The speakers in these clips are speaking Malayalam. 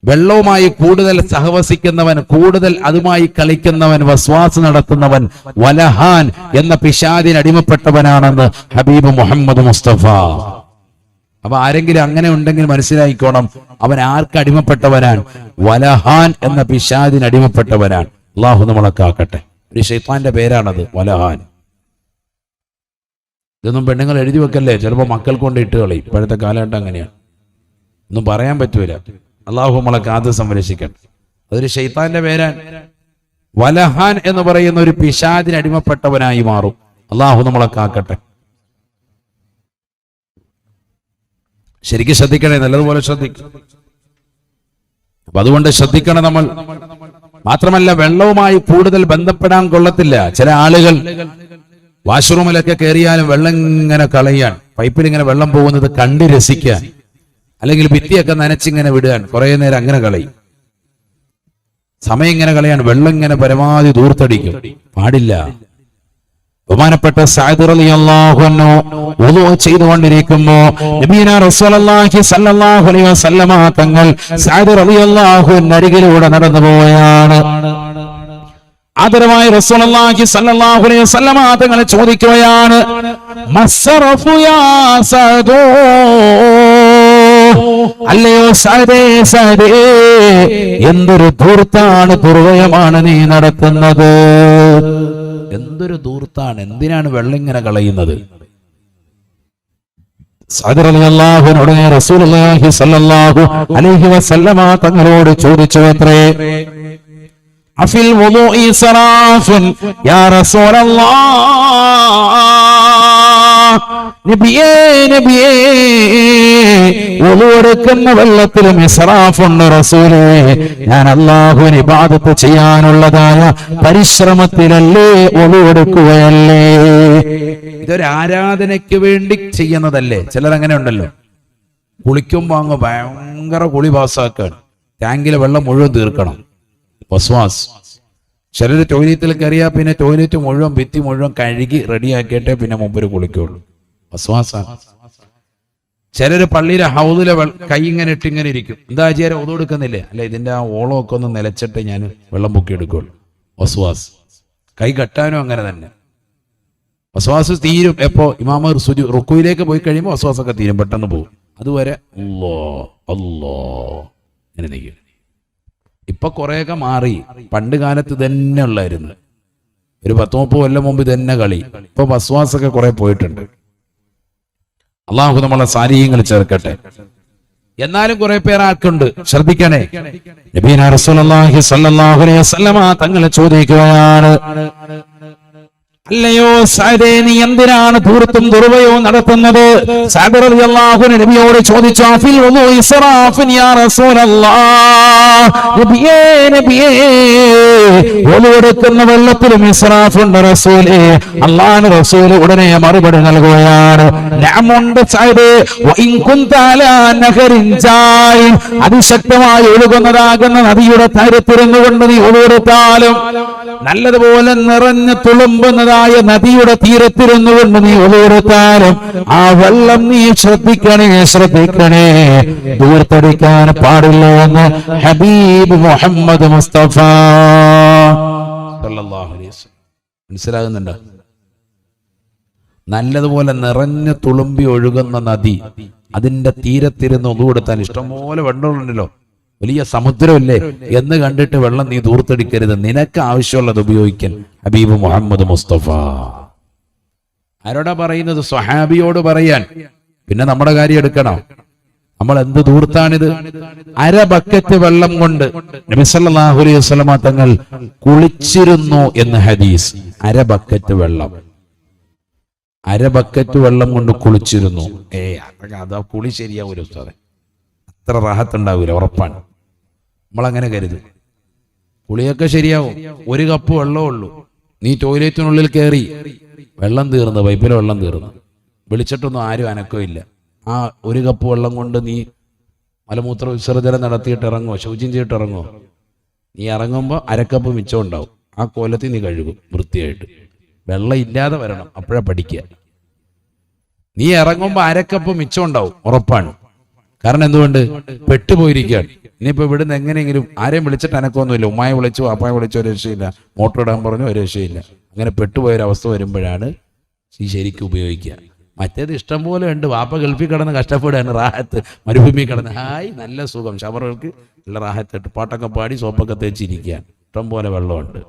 വെള്ളവുമായി കൂടുതൽ സഹവസിക്കുന്നവൻ, കൂടുതൽ അതുമായി കളിക്കുന്നവൻ, വസ്വാസ് നടത്തുന്നവൻ വലഹാൻ എന്ന പിശാചിന് അടിമപ്പെട്ടവനാണെന്ന് ഹബീബ് മുഹമ്മദ് മുസ്തഫ. അപ്പൊ ആരെങ്കിലും അങ്ങനെ ഉണ്ടെങ്കിൽ മനസ്സിലായിക്കോണം, അവൻ ആർക്ക് അടിമപ്പെട്ടവനാണ്? വലഹാൻ എന്ന പിശാചിന് അടിമപ്പെട്ടവനാണ്. അള്ളാഹു നമ്മളെ കാക്കട്ടെ. ഒരു ശൈത്താന്റെ പേരാണത്, വലഹാൻ. ഇതൊന്നും പെണ്ണുങ്ങൾ എഴുതി വെക്കല്ലേ, ചിലപ്പോൾ മക്കൾ കൊണ്ട് ഇട്ട് കളയും. ഇപ്പോഴത്തെ കാലഘട്ടം അങ്ങനെയാണ്, ഒന്നും പറയാൻ പറ്റൂല. അള്ളാഹു നമ്മളെ കാത്ത് സംരക്ഷിക്കട്ടെ. അതൊരു ശൈത്താന്റെ പേരാൻ. വലഹാൻ എന്ന് പറയുന്ന ഒരു പിശാചിന് അടിമപ്പെട്ടവനായി മാറും. അള്ളാഹു നമ്മളെ കാക്കട്ടെ. ശരിക്കും ശ്രദ്ധിക്കണേ, നല്ലതുപോലെ ശ്രദ്ധിക്കും. അപ്പൊ അതുകൊണ്ട് ശ്രദ്ധിക്കണം നമ്മൾ. മാത്രമല്ല, വെള്ളവുമായി കൂടുതൽ ബന്ധപ്പെടാൻ കൊള്ളത്തില്ല. ചില ആളുകൾ വാഷ്റൂമിലൊക്കെ കയറിയാലും വെള്ളം ഇങ്ങനെ കളയാൻ, പൈപ്പിൽ ഇങ്ങനെ വെള്ളം പോകുന്നത് കണ്ട് രസിക്കാൻ, അല്ലെങ്കിൽ ഭിത്തിയൊക്കെ നനച്ചിങ്ങനെ വിടുകയാണ്, കുറെ നേരം അങ്ങനെ കളയും. സമയം ഇങ്ങനെ കളയാൻ, വെള്ളം ഇങ്ങനെ പരമാവധി ദൂർത്തടിക്കും. പാടില്ല. ബഹുമാനപ്പെട്ട സഅദ് റളിയല്ലാഹു അൻഹു വുളൂ ചെയ്തുകൊണ്ടിരിക്കുമ്പോ നബിയനാ റസൂലുള്ളാഹി സ്വല്ലല്ലാഹു അലൈഹി വസല്ലമ തങ്ങൾ സഅദ് റളിയല്ലാഹു അൻഹു അരികിലൂടെ നടന്നു പോവുകയാണ്. ആദരവായി റസൂലുള്ളാഹി സ്വല്ലല്ലാഹു അലൈഹി വസല്ലമ തങ്ങൾ ചോദിക്കുകയാണ്, മസ്റഫു യാ സഅദ്, അല്ലയോ സഅദേ, സഅദേ, എന്തൊരു ധൂർത്താണ്, ദുർവ്യയമാണ് നീ നടത്തുന്നത്. എന്തൊരു ധൂർത്താണ്, എന്തിനാണ് വെള്ളം ഇങ്ങനെ കളയുന്നത്? സഅദ് റളിയല്ലാഹു അൻഹു റസൂലുള്ളാഹി സ്വല്ലല്ലാഹു അലൈഹി വസല്ലമ തങ്ങളോട് ചോദിച്ചു അത്രേ, അഫിൽ വുളൂഇ സറാഫുൻ യാ റസൂലല്ലാഹ്, നബിയേ, നബിയേ, വുളൂ എടുക്കുന്ന വെള്ളത്തിലും ഇസ്റാഫുണ്ട് റസൂലേ. ഞാൻ അല്ലാഹുവിനെ ഇബാദത്ത് ചെയ്യാനുള്ളതായ പരിശ്രമത്തിലല്ലേ വുളൂ എടുക്കുകയല്ലേ. ഇതൊരു ആരാധനയ്ക്ക് വേണ്ടി ചെയ്യുന്നതല്ലേ. ചിലർ അങ്ങനെ ഉണ്ടല്ലോ, കുളിക്കുമ്പോ അങ്ങ് ഭയങ്കര കുളി പാസ്സാക്കാണ്, ടാങ്കിലെ വെള്ളം മുഴുവൻ തീർക്കണം, വസ്വാസ്. ചിലർ ടോയ്ലറ്റിൽ കയറിയാൽ പിന്നെ ടോയ്ലറ്റ് മുഴുവൻ ഭിത്തി മുഴുവൻ കഴുകി റെഡിയാക്കിയിട്ടേ പിന്നെ മുമ്പിൽ കുളിക്കുള്ളൂ, വസ്വാസാണ്. ചിലര് പള്ളിയിലെ ഹൗദിലെ കൈ ഇങ്ങനെ ഇട്ടിങ്ങനെ ഇരിക്കും, എന്താ ചേരാ ഒതു എടുക്കുന്നില്ലേ, അല്ല ഇതിന്റെ ആ ഓളമൊക്കെ ഒന്ന് നിലച്ചിട്ട് ഞാൻ വെള്ളം പൊക്കി എടുക്കുള്ളൂ, വസ്വാസ്. കൈ കെട്ടാനും അങ്ങനെ തന്നെ. വസ്വാസ് തീരും എപ്പോ? ഇമാമ റുക്കുയിലേക്ക് പോയി കഴിയുമ്പോൾ വസ്വാസൊക്കെ തീരും, പെട്ടെന്ന് പോകും. അതുവരെ അല്ലോ അല്ലോ ഇങ്ങനെ നിൽക്കും. ഇപ്പൊ കുറെയൊക്കെ മാറി. പണ്ട് കാലത്ത് തന്നെ ഉള്ളായിരുന്നു, ഒരു 10-30 കൊല്ലം മുമ്പ് തന്നെ കളി. ഇപ്പൊ വസ്വാസൊക്കെ കുറെ പോയിട്ടുണ്ട്. അള്ളാഹു നമ്മളെ സാരീയങ്ങൾ ചേർക്കട്ടെ. എന്നാലും കുറെ പേർ ആക്കുണ്ട്, ശ്രദ്ധിക്കണേ. നബിയനാ റസൂലുള്ളാഹി സ്വല്ലല്ലാഹു അലൈഹി വസല്ലമ തങ്ങൾ ചോദിക്കുകയാണ്, അല്ലയോ സഅദേ, നീ എന്തിനാണ് ധൂർത്തും ദുർവ്യയവും നടത്തുന്നത്? സഅദ് റളിയല്ലാഹു അൻഹു നബിയോട് ചോദിച്ചു, അഫിൽ വുളൂഇ ഇസ്റാഫുൻ യാ റസൂലല്ലാഹ്, നബിയേ, നബിയേ, വുളൂ എടുക്കുന്ന വെള്ളത്തിലും ഇസ്റാഫുണ്ട് റസൂലേ. അല്ലാഹുവിന്റെ റസൂൽ ഉടനെ മറുപടി നൽകുകയാണ്, നഅമുണ്ട് സഅദേ, വഇൻ കുൻത അലാ നഹറിൻ ജായിൻ, അതിശക്തമായി ഒഴുകുന്നതാകുന്ന നദിയുടെ തീരത്തിരുന്നു കൊണ്ട് നീ വുളൂ എടുത്താലും, നല്ലതുപോലെ നിറഞ്ഞു തുളുമ്പുന്നതായ നദിയുടെ തീരത്തിരുന്നു കൊണ്ട് നീ വുളൂ എടുത്താലും, ആ വെള്ളം നീ ശ്രദ്ധിക്കണേ, ശ്രദ്ധിക്കണേ, ദൂർത്തടിക്കാൻ പാടില്ല എന്ന് ഹബീബ് മുഹമ്മദ് മുസ്തഫ സല്ലല്ലാഹു അലൈഹി വസല്ലം. മനസ്സിലാകുന്നുണ്ടോ? നല്ലതുപോലെ നിറഞ്ഞു തുളുമ്പി ഒഴുകുന്ന നദി, അതിന്റെ തീരത്തിരുന്ന് വുളൂ എടുത്താൽ ഇഷ്ടംപോലെ വെള്ളമുണ്ടല്ലോ, വലിയ സമുദ്രമല്ലേ എന്ന് കണ്ടിട്ട് വെള്ളം നീ ദൂർത്തടിക്കരുത്, നിനക്ക് ആവശ്യമുള്ളത് ഉപയോഗിക്കാൻ ഹബീബ് മുഹമ്മദ് മുസ്തഫ. ആരോടാ പറയുന്നത്? സ്വഹാബിയോട് പറയാൻ. പിന്നെ നമ്മുടെ കാര്യം എടുക്കണം. നമ്മൾ എന്ത് ദൂർത്താണിത്? 1/2 ബക്കറ്റ് വെള്ളം കൊണ്ട് നബി സല്ലല്ലാഹു അലൈഹി വസല്ലമ തങ്ങൾ കുളിച്ചിരുന്നു എന്ന് ഹദീസ്. 1/2 ബക്കറ്റ് വെള്ളം, 1/2 ബക്കറ്റ് വെള്ളം കൊണ്ട് കുളിച്ചിരുന്നു. അതാ കുളി ശരിയാവൂല ഉസ്താദേ, അത്ര റാഹത്തുണ്ടാവൂല, ഉറപ്പാണ്. നമ്മളങ്ങനെ കരുതും. കുളിയൊക്കെ ശരിയാവും, 1 കപ്പ് വെള്ളമേ ഉള്ളൂ. നീ ടോയ്ലറ്റിനുള്ളിൽ കയറി, വെള്ളം തീർന്നു, പൈപ്പിലെ വെള്ളം തീർന്നു, വിളിച്ചിട്ടൊന്നും ആരും അനക്കോ ഇല്ല. ആ 1 കപ്പ് വെള്ളം കൊണ്ട് നീ മലമൂത്ര വിസർജനം നടത്തിയിട്ട് ഇറങ്ങുമോ? ശൗചം ചെയ്തിട്ട് ഇറങ്ങുമോ? നീ ഇറങ്ങുമ്പോൾ 1/2 കപ്പ് മിച്ചം ഉണ്ടാവും. ആ കോലത്തിൽ നീ കഴുകും വൃത്തിയായിട്ട്. വെള്ളം ഇല്ലാതെ വരണം, അപ്പോഴാ പഠിക്കുക. നീ ഇറങ്ങുമ്പോൾ 1/2 കപ്പ് മിച്ചം ഉണ്ടാവും, ഉറപ്പാണ്. കാരണം എന്തുകൊണ്ട്? പെട്ടുപോയിരിക്കുകയാണ്. ഇനിയിപ്പോ ഇവിടുന്ന് എങ്ങനെയെങ്കിലും ആരെയും വിളിച്ചിട്ട് അനക്കൊന്നുമില്ല. ഉമ്മായി വിളിച്ചു, അപ്പായെ വിളിച്ചു, ഒരു രക്ഷയില്ല. മോട്ടോർ ഇടാൻ പറഞ്ഞു, ഒരു രക്ഷയില്ല. അങ്ങനെ പെട്ടുപോയൊരവസ്ഥ വരുമ്പോഴാണ് ഈ ശരിക്കും ഉപയോഗിക്കുക. മറ്റേത് ഇഷ്ടം പോലെ ഉണ്ട്. വാപ്പ ഗൾഫിൽ കിടന്ന് കഷ്ടപ്പെടുകയാണ്, റാഹത്ത്. മരുഭൂമി കിടന്ന് ഹായ് നല്ല സുഖം, ഷവറുകൾക്ക് നല്ല റാഹത്തിട്ട് പാട്ടൊക്കെ പാടി സോപ്പൊക്കെ തേച്ചിരിക്കുകയാണ്. ഇഷ്ടം പോലെ വെള്ളമുണ്ട്.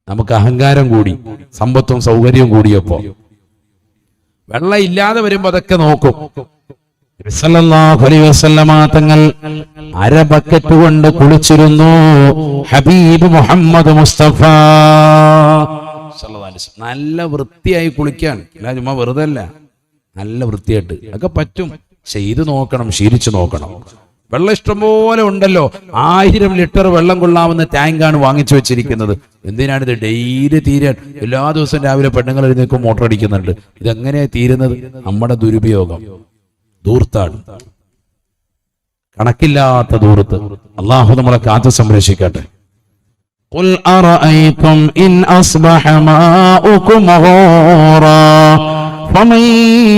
നമുക്ക് അഹങ്കാരം കൂടി, സമ്പത്തും സൗകര്യവും കൂടിയപ്പോ വെള്ളം ഇല്ലാതെ വരുമ്പോ അതൊക്കെ നോക്കും. സല്ലല്ലാഹു അലൈഹി വസല്ലമ തങ്ങൾ അര ബക്കറ്റ് കൊണ്ട് കുളിച്ചിരുന്നു. ഹബീബ് മുഹമ്മദ് മുസ്തഫ സല്ലല്ലാഹു അലൈഹി വസല്ലം നല്ല വൃത്തിയായി കുളിക്കാൻ. അല്ല ചുമ്മാ വെറുതെ അല്ല, നല്ല വൃത്തിയായിട്ട്. അതൊക്കെ പറ്റും. ചെയ്ത് നോക്കണം, ശീലിച്ചു നോക്കണം. വെള്ളം ഇഷ്ടംപോലെ ഉണ്ടല്ലോ. 1000 ലിറ്റർ വെള്ളം കൊള്ളാവുന്ന ടാങ്കാണ് വാങ്ങിച്ചു വെച്ചിരിക്കുന്നത്. എന്തിനാണിത്? ഡെയിലി തീരാൻ. എല്ലാ ദിവസവും രാവിലെ പെണ്ണുങ്ങൾ എഴുന്നേക്കും, മോട്ടർ അടിക്കുന്നുണ്ട്. ഇതെങ്ങനെയാ തീരുന്നത്? നമ്മുടെ ദുരുപയോഗം, ധൂർത്താണ്, കണക്കില്ലാത്ത ധൂർത്ത്. അള്ളാഹു നമ്മളെ കാത്തു സംരക്ഷിക്കട്ടെ. ഖുൽ അറഅയ്തും ഇൻ അസ്ബഹ മാഉകും ഗൗറാ ഫമൻ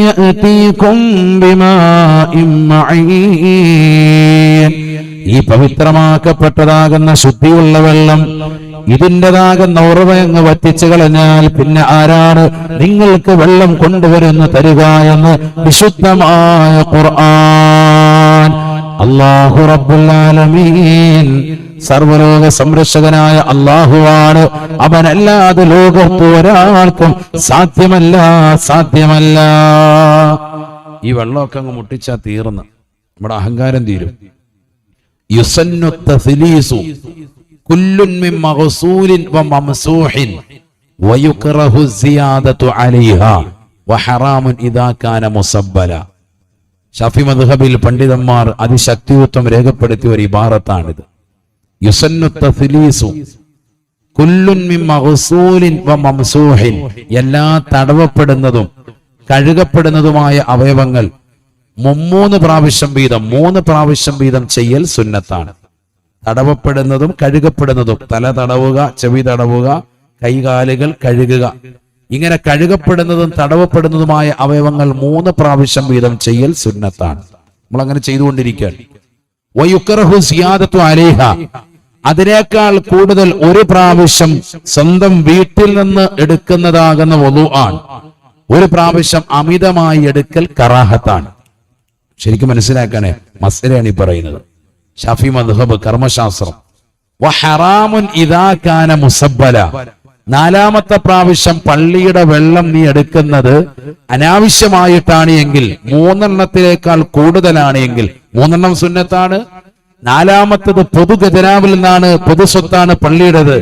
യഅതീകും ബിമാഇൻ മഈൻ. ഈ പവിത്രമാക്കപ്പെട്ടതാകുന്ന ശുദ്ധിയുള്ള വെള്ളം, ഇതിൻ്റെതാകുന്ന ഉറവയങ്ങ് വറ്റിച്ചു കളഞ്ഞാൽ പിന്നെ ആരാണ് നിങ്ങൾക്ക് വെള്ളം കൊണ്ടുവരുന്നു തരിക എന്ന് വിശുദ്ധമായ ഖുർആൻ. അല്ലാഹു റബ്ബുൽ ആലമീൻ, സർവലോക സംരക്ഷകനായ അല്ലാഹുവാണ്. അവനല്ലാതെ ലോകത്ത് ഒരാൾക്കും സാധ്യമല്ല. ഈ വെള്ളമൊക്കെ അങ്ങ് മുട്ടിച്ചാ തീർന്ന് നമ്മുടെ അഹങ്കാരം തീരും. യുസന്നു തസ്ലീസു കുല്ലുൻ മിൻ മഗ്സൂലിൻ വമംസൂഹിൻ വയുക്റഹു സിയാദതു അലൈഹാ വഹറാമുൻ ഇദാ കാന മുസബ്ബല. ശഫി മദ്ഹബിൽ പണ്ഡിതന്മാർ അതിശക്തിയുക്തം രേഖപ്പെടുത്തിയ ഒരു ഇബാറത്താണിത്. യുസന്നു തസ്ലീസു കുല്ലുൻ മിൻ മഗ്സൂലിൻ വമംസൂഹിൻ, എല്ലാ തടവപ്പെടുന്നതും കഴുകപ്പെടുന്നതുമായ അവയവങ്ങൾ 3 പ്രാവശ്യം വീതം ചെയ്യൽ സുന്നത്താണ്. തടവപ്പെടുന്നതും കഴുകപ്പെടുന്നതും, തല തടവുക, ചെവി തടവുക, കൈകാലുകൾ കഴുകുക, ഇങ്ങനെ കഴുകപ്പെടുന്നതും തടവപ്പെടുന്നതുമായ അവയവങ്ങൾ 3 പ്രാവശ്യം വീതം ചെയ്യൽ സുന്നത്താണ്. നമ്മൾ അങ്ങനെ ചെയ്തുകൊണ്ടിരിക്കുകയാണ്. വയുക്റഹു സിയാദതു അലൈഹ, അതിനേക്കാൾ കൂടുതൽ 1 പ്രാവശ്യം സ്വന്തം വീട്ടിൽ നിന്ന് എടുക്കുന്നതാകുന്ന വുളൂആണ്. 1 പ്രാവശ്യം അമിതമായി എടുക്കൽ കറാഹത്താണ്. ശരിക്കും മനസ്സിലാക്കണേ, മസ്അലയാണ് ഈ പറയുന്നത്. ഷാഫി മദ്ഹബ് കർമ്മശാസ്ത്രം. വഹറാമുൻ ഇദാ കാന മുസബ്ബല, 4ാമത്തെ പ്രാവശ്യം പള്ളിയുടെ വെള്ളം നീ എടുക്കുന്നത് അനാവശ്യമായിട്ടാണ് എങ്കിൽ, 3 കൂടുതലാണ് എങ്കിൽ 3 സുന്നത്താണ്. 4ാമത്തത് പൊതു ഖജനാവിൽ നിന്നാണ്, പൊതു സ്വത്താണ് പള്ളിയുടേത്.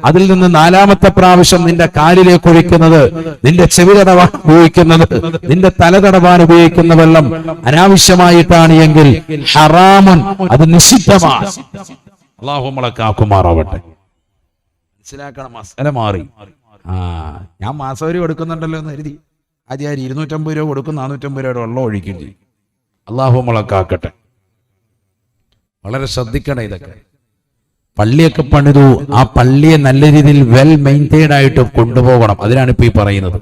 അതിൽ നിന്ന് 4ാമത്തെ പ്രാവശ്യം നിന്റെ കാലിലേക്ക് ഒഴിക്കുന്നത്, നിന്റെ ചെവി തടവാൻ ഉപയോഗിക്കുന്നത്, നിന്റെ തല തടവാൻ ഉപയോഗിക്കുന്ന വെള്ളം അനാവശ്യമായിട്ടാണ് എങ്കിൽ ഹറാമുൻ, അത് നിഷിദ്ധമാണ്. അല്ലാഹു നമ്മളെ കാക്കുമാറാവട്ടെ. മനസ്സിലാക്കണം, മസല മാറി. ഞാൻ മാസവരി കൊടുക്കുന്നുണ്ടല്ലോ എന്ന് കരുതി ആദ്യം 250 രൂപ കൊടുക്കും, 450 രൂപയുടെ വെള്ളം ഒഴിക്കും ചെയ്യും. അല്ലാഹു നമ്മളെ കാക്കട്ടെ. വളരെ ശ്രദ്ധിക്കണം. ഇതൊക്കെ പള്ളിയൊക്കെ പണിതു, ആ പള്ളിയെ നല്ല രീതിയിൽ വെൽ മെയിൻറ്റെയിൻഡ് ആയിട്ട് കൊണ്ടുപോകണം. അതിനാണ് ഇപ്പൊ ഈ പറയുന്നത്.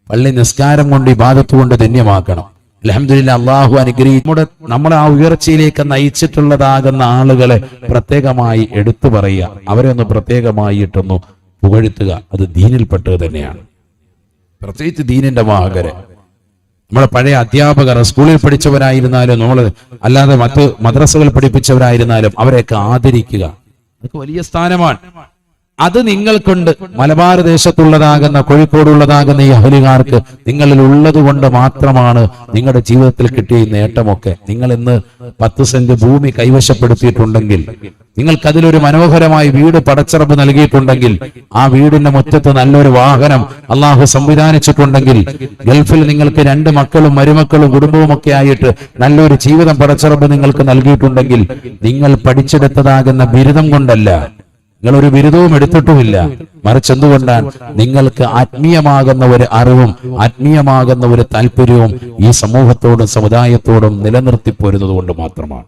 പള്ളി നിസ്കാരം കൊണ്ട് ഇബാദത്ത് കൊണ്ട് ധന്യമാക്കണം. അൽഹംദുലില്ലാഹ്, അള്ളാഹു അനുഗ്രഹിക്കും. നമ്മളെ ആ ഉയർച്ചയിലേക്ക് നയിച്ചിട്ടുള്ളതാകുന്ന ആളുകളെ പ്രത്യേകമായി എടുത്തു പറയുക, അവരെ ഒന്ന് പ്രത്യേകമായിട്ടൊന്ന് പുകഴ്ത്തുക. അത് ദീനിൽപ്പെട്ടത് തന്നെയാണ്. പ്രത്യേകിച്ച് ദീനിന്റെ വാഹകരെ, നമ്മളെ പഴയ അധ്യാപകർ, സ്കൂളിൽ പഠിച്ചവരായിരുന്നാലും നമ്മൾ അല്ലാതെ മറ്റ് മദ്രസകൾ പഠിപ്പിച്ചവരായിരുന്നാലും അവരെയൊക്കെ ആദരിക്കുക. അതൊക്കെ വലിയ സ്ഥാനമാണ്. അത് നിങ്ങൾക്കുണ്ട്. മലബാർ ദേശത്തുള്ളതാകുന്ന, കോഴിക്കോടുള്ളതാകുന്ന ഈ അഹലുകാർക്ക് നിങ്ങളിൽ ഉള്ളത് കൊണ്ട് മാത്രമാണ് നിങ്ങളുടെ ജീവിതത്തിൽ കിട്ടിയ ഈ നേട്ടമൊക്കെ. നിങ്ങൾ ഇന്ന് 10 സെന്റ് ഭൂമി കൈവശപ്പെടുത്തിയിട്ടുണ്ടെങ്കിൽ, നിങ്ങൾക്കതിലൊരു മനോഹരമായി വീട് പടച്ചിറപ്പ് നൽകിയിട്ടുണ്ടെങ്കിൽ, ആ വീടിന്റെ മുറ്റത്ത് നല്ലൊരു വാഹനം അള്ളാഹു സംവിധാനിച്ചിട്ടുണ്ടെങ്കിൽ, ഗൾഫിൽ നിങ്ങൾക്ക് 2 മക്കളും മരുമക്കളും കുടുംബവും ഒക്കെ ആയിട്ട് നല്ലൊരു ജീവിതം പടച്ചിറപ്പ് നിങ്ങൾക്ക് നൽകിയിട്ടുണ്ടെങ്കിൽ, നിങ്ങൾ പഠിച്ചെടുത്തതാകുന്ന ബിരുദം കൊണ്ടല്ല, നിങ്ങളൊരു ബിരുദവും എടുത്തിട്ടുമില്ല, മറിച്ച് എന്തുകൊണ്ടാണ്? നിങ്ങൾക്ക് ആത്മീയമാകുന്ന ഒരു അറിവും ആത്മീയമാകുന്ന ഒരു താല്പര്യവും ഈ സമൂഹത്തോടും സമുദായത്തോടും നിലനിർത്തി പോരുന്നത് കൊണ്ട് മാത്രമാണ്.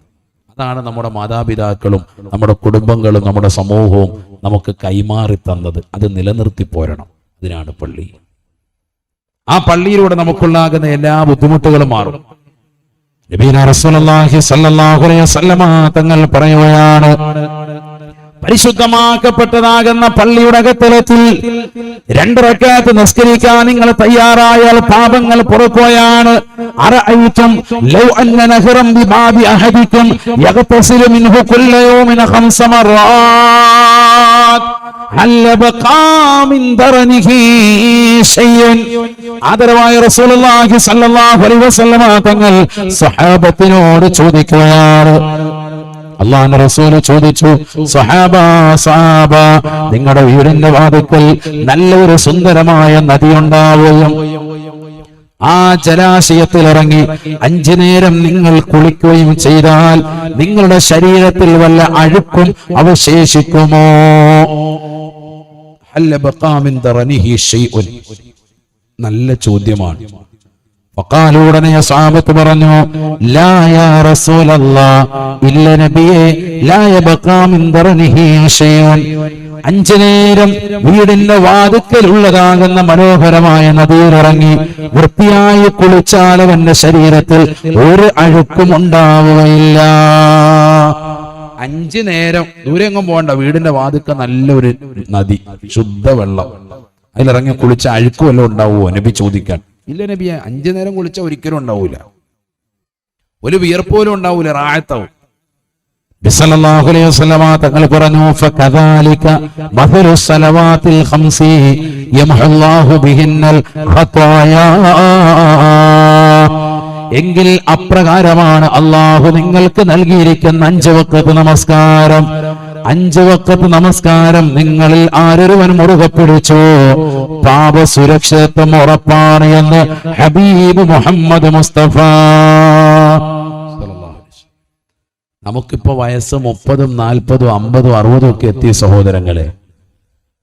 അതാണ് നമ്മുടെ മാതാപിതാക്കളും നമ്മുടെ കുടുംബങ്ങളും നമ്മുടെ സമൂഹവും നമുക്ക് കൈമാറി തന്നത്. അത് നിലനിർത്തി പോരണം. അതിനാണ് പള്ളി. ആ പള്ളിയിലൂടെ നമുക്കുണ്ടാകുന്ന എല്ലാ ബുദ്ധിമുട്ടുകളും മാറും. നബിയുനാ റസൂലുള്ളാഹി സ്വല്ലല്ലാഹു അലൈഹി വസല്ലമ തങ്ങൾ പറയുകയാണ്, പരിശുദ്ധമാക്കപ്പെട്ടതാകുന്ന പള്ളിയുടെ അകത്തളത്തിൽ 2 റക്അത്ത് നിസ്കരിക്കാൻ നിങ്ങൾ തയ്യാറായാൽ പാപങ്ങൾ പൊറുക്കുകയാണ്. അറഅയ്തും ലൗ അന്ന നഹറൻ ബിബാബി അഹദിക്കും യഗ്തസിലു മിൻഹു കുല്ല യൗമിൻ 5 മർറാത്ത് ഹൽ ബഖാ മിൻ ദറനിഹി ശൈഉൻ. ആദരവായ റസൂലുള്ളാഹി സ്വല്ലല്ലാഹു അലൈഹി വസല്ലമ തങ്ങൾ സ്വഹാബത്തിനോട് ചോദിക്കുകയാണ്. അല്ലാഹുവിന്റെ റസൂൽ ചോദിച്ചു, സഹാബ നിങ്ങളുടെ വീടിന്റെ വാതിൽക്കൽ നല്ലൊരു സുന്ദരമായ നദി ഉണ്ടാവുകയും ആ ജലാശയത്തിൽ ഇറങ്ങി 5 നേരം നിങ്ങൾ കുളിക്കുകയും ചെയ്താൽ നിങ്ങളുടെ ശരീരത്തിൽ വല്ല അഴുക്കും അവശേഷിക്കുമോ? ഹൽ ബഖാ മിൻ ദറനിഹി ശൈഉൻ. നല്ല ചോദ്യമാണ്. ഉടനെ സ്വഹാബത്ത് പറഞ്ഞു, ലാ യാ റസൂലല്ലാഹ്, ഇല്ല നബിയേ, ലാ യബ്ഖാ മിൻ ദറനിഹി ശൈഉൻ. 5 നേരം വീടിന്റെ വാതിക്കലുള്ളതാകുന്ന മനോഹരമായ നദിയിലിറങ്ങി വൃത്തിയായി കുളിച്ചാൽ അവന്റെ ശരീരത്തിൽ ഒരു അഴുക്കും ഉണ്ടാവുകയില്ല. 5 നേരം ദൂരെങ്ങും പോകണ്ട, വീടിന്റെ വാതിക്ക നല്ലൊരു നദി, ശുദ്ധവെള്ളം, അതിലിറങ്ങി കുളിച്ച അഴുക്കും വല്ലതും ഉണ്ടാവുമോ നബി ചോദിക്കാൻ. ഇല്ല നബിയെ, 5 നേരം കുളിച്ച ഒരിക്കലും ഉണ്ടാവൂല, ഒരു വിയർപ്പോലും ഉണ്ടാവൂല, റാഹത്താവും. ബിസല്ലല്ലാഹു അലൈഹി വസല്ലമ തങ്ങൾ പറഞ്ഞു, ഫകദാലിക മഥലു സ്വലവാത്തിൽ ഖംസി യമഹുല്ലാഹു ബിഹിന്നൽ ഖതായാ. എങ്കിൽ അപ്രകാരമാണ് അല്ലാഹു നിങ്ങൾക്ക് നൽകിയിരിക്കുന്ന 5 വഖത്ത് നമസ്കാരം. 5 വഖത്ത് നമസ്കാരം നിങ്ങളിൽ ആരൊരുവൻ മുറുകെ പിടിച്ചു, പാപ സുരക്ഷിതത്വം ഉറപ്പാണ് എന്ന് ഹബീബ് മുഹമ്മദ് മുസ്തഫ. നമുക്കിപ്പോ വയസ്സ് 30, 40, 50, 60 ഒക്കെ എത്തിയ സഹോദരങ്ങളെ,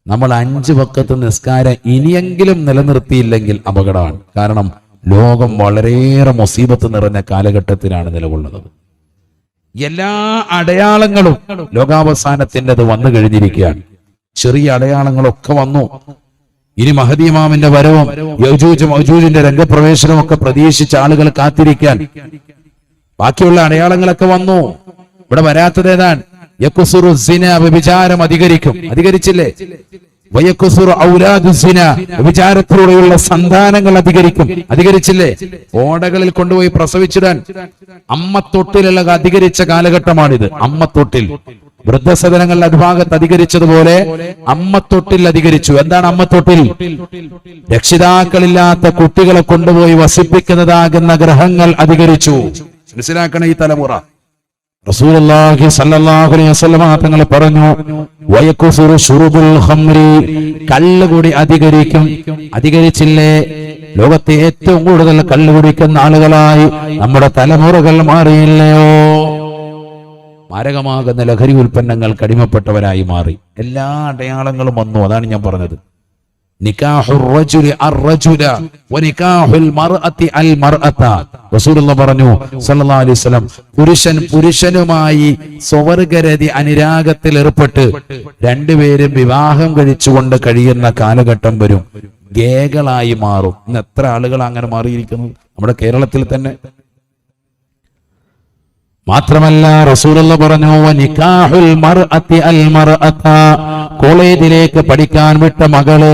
നമ്മൾ 5 വഖത്ത് നിസ്കാരം ഇനിയെങ്കിലും നിലനിർത്തിയില്ലെങ്കിൽ അപകടമാണ്. കാരണം ലോകം വളരെയേറെ മുസീബത്ത് നിറഞ്ഞ കാലഘട്ടത്തിലാണ് നിലകൊള്ളുന്നത്. എല്ലാ അടയാളങ്ങളും ലോകാവസാനത്തിൻ്റെത് വന്നു കഴിഞ്ഞിരിക്കുകയാണ്. ചെറിയ അടയാളങ്ങളൊക്കെ വന്നു. ഇനി മഹദി ഇമാമിന്റെ വരവും യജൂജ് മഅജൂജിന്റെ രംഗപ്രവേശനവും ഒക്കെ പ്രതീക്ഷിച്ച ആളുകൾ കാത്തിരിക്കാൻ. ബാക്കിയുള്ള അടയാളങ്ങളൊക്കെ വന്നു. ഇവിടെ വരാത്തത് ഏതാണ്? യകുസുറു സിന, വ്യഭിചാരം അധികരിച്ചില്ലേ? വയകുസുറു ഔലാദു സിന, വ്യഭിചാരത്തിലൂടെയുള്ള സന്താനങ്ങൾ അധികരിച്ചില്ലേ? ഓടകളിൽ കൊണ്ടുപോയി പ്രസവിച്ചിടാൻ അമ്മത്തൊട്ടിലുള്ള അധികരിച്ച കാലഘട്ടമാണിത്. അമ്മത്തൊട്ടിൽ വൃദ്ധസദനങ്ങളുടെ അടിഭാഗത്ത് അധികരിച്ചതുപോലെ അമ്മത്തൊട്ടിൽ അധികരിച്ചു. എന്താണ് അമ്മത്തൊട്ടിൽ? രക്ഷിതാക്കളില്ലാത്ത കുട്ടികളെ കൊണ്ടുപോയി വസിപ്പിക്കുന്നതാകുന്ന ഗ്രഹങ്ങൾ അധികരിച്ചു. മനസ്സിലാക്കണം ഈ തലമുറ. റസൂലുള്ളാഹി സ്വല്ലല്ലാഹു അലൈഹി വസല്ലം തങ്ങൾ പറഞ്ഞു, വയകുസുറു ശുറുബുൽ ഖംരി, കള്ളുകുടി അധികരിച്ചില്ലേ? ലോകത്തെ ഏറ്റവും കൂടുതൽ കള്ളു കുടിക്കുന്ന ആളുകളായി നമ്മുടെ തലമുറകൾ മാറിയില്ലയോ? മാരകമാകുന്ന ലഹരി ഉൽപ്പന്നങ്ങൾക്ക് അടിമപ്പെട്ടവരായി മാറി. എല്ലാ അടയാളങ്ങളും വന്നു. അതാണ് ഞാൻ പറഞ്ഞത്. നിക്കാഹുർ റജുലി അർറജുല വനിക്കാഹുൽ മർഅതി അൽ മർഅത. റസൂലുള്ളാഹി പറഞ്ഞു സല്ലല്ലാഹു അലൈഹി വസല്ലം, പുരുഷനുമായി സ്വവർഗരതി അനുരാഗത്തിൽ ഏർപ്പെട്ട് 2 പേരും വിവാഹം കഴിച്ചുകൊണ്ട് കഴിയുന്ന കാലഘട്ടം വരും. ഗേകളായി മാറും. ഇന്ന് എത്ര ആളുകൾ അങ്ങനെ മാറിയിരിക്കുന്നു നമ്മുടെ കേരളത്തിൽ തന്നെ. മാത്രമല്ല റസൂലുള്ളാഹി പറഞ്ഞു, വനിക്കാഹുൽ മർഅതി അൽ മർഅത, കോളേജിലേക്ക് പഠിക്കാൻ വിട്ട മകള്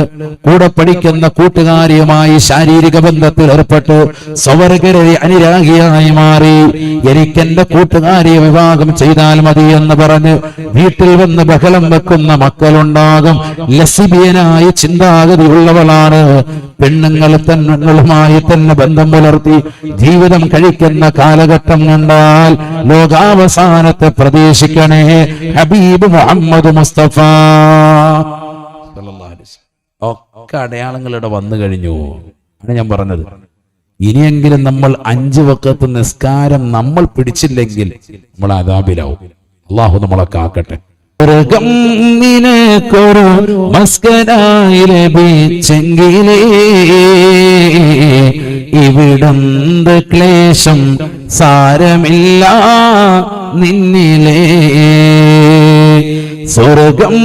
കൂടെ പഠിക്കുന്ന കൂട്ടുകാരിയുമായി ശാരീരിക ബന്ധത്തിൽ ഏർപ്പെട്ട് സ്വവർഗരതി അനുരാഗിയായി മാറി. എനിക്കെന്റെ കൂട്ടുകാരിയെ വിവാഹം ചെയ്താൽ മതി എന്ന് പറഞ്ഞ് വീട്ടിൽ വന്ന് ബഹളം വെക്കുന്ന മക്കളുണ്ടാകും. ലസിബിയനായി ചിന്താഗതിയുള്ളവളാണ്. പെണ്ണുങ്ങളുമായി തന്നെ ബന്ധം പുലർത്തി ജീവിതം കഴിക്കുന്ന കാലഘട്ടം കണ്ടാൽ ലോകാവസാനത്തെ പ്രതീക്ഷിക്കണേ. ഹബീബ് മുഹമ്മദ് മുസ്തഫ ഒക്കെ അടയാളങ്ങളുടെ വന്നു കഴിഞ്ഞു ആണ് ഞാൻ പറഞ്ഞത്. ഇനിയെങ്കിലും നമ്മൾ 5 വഖത്ത് നിസ്കാരം നമ്മൾ പിടിച്ചില്ലെങ്കിൽ നമ്മൾ അദാബിലാവും. അള്ളാഹു നമ്മളെ കാക്കട്ടെ. മസ്കനായി ലഭിച്ചെങ്കിലേ ഇവിടന്ത് ക്ലേശം സാരമില്ല നിന്നിലേ. സ്വർഗം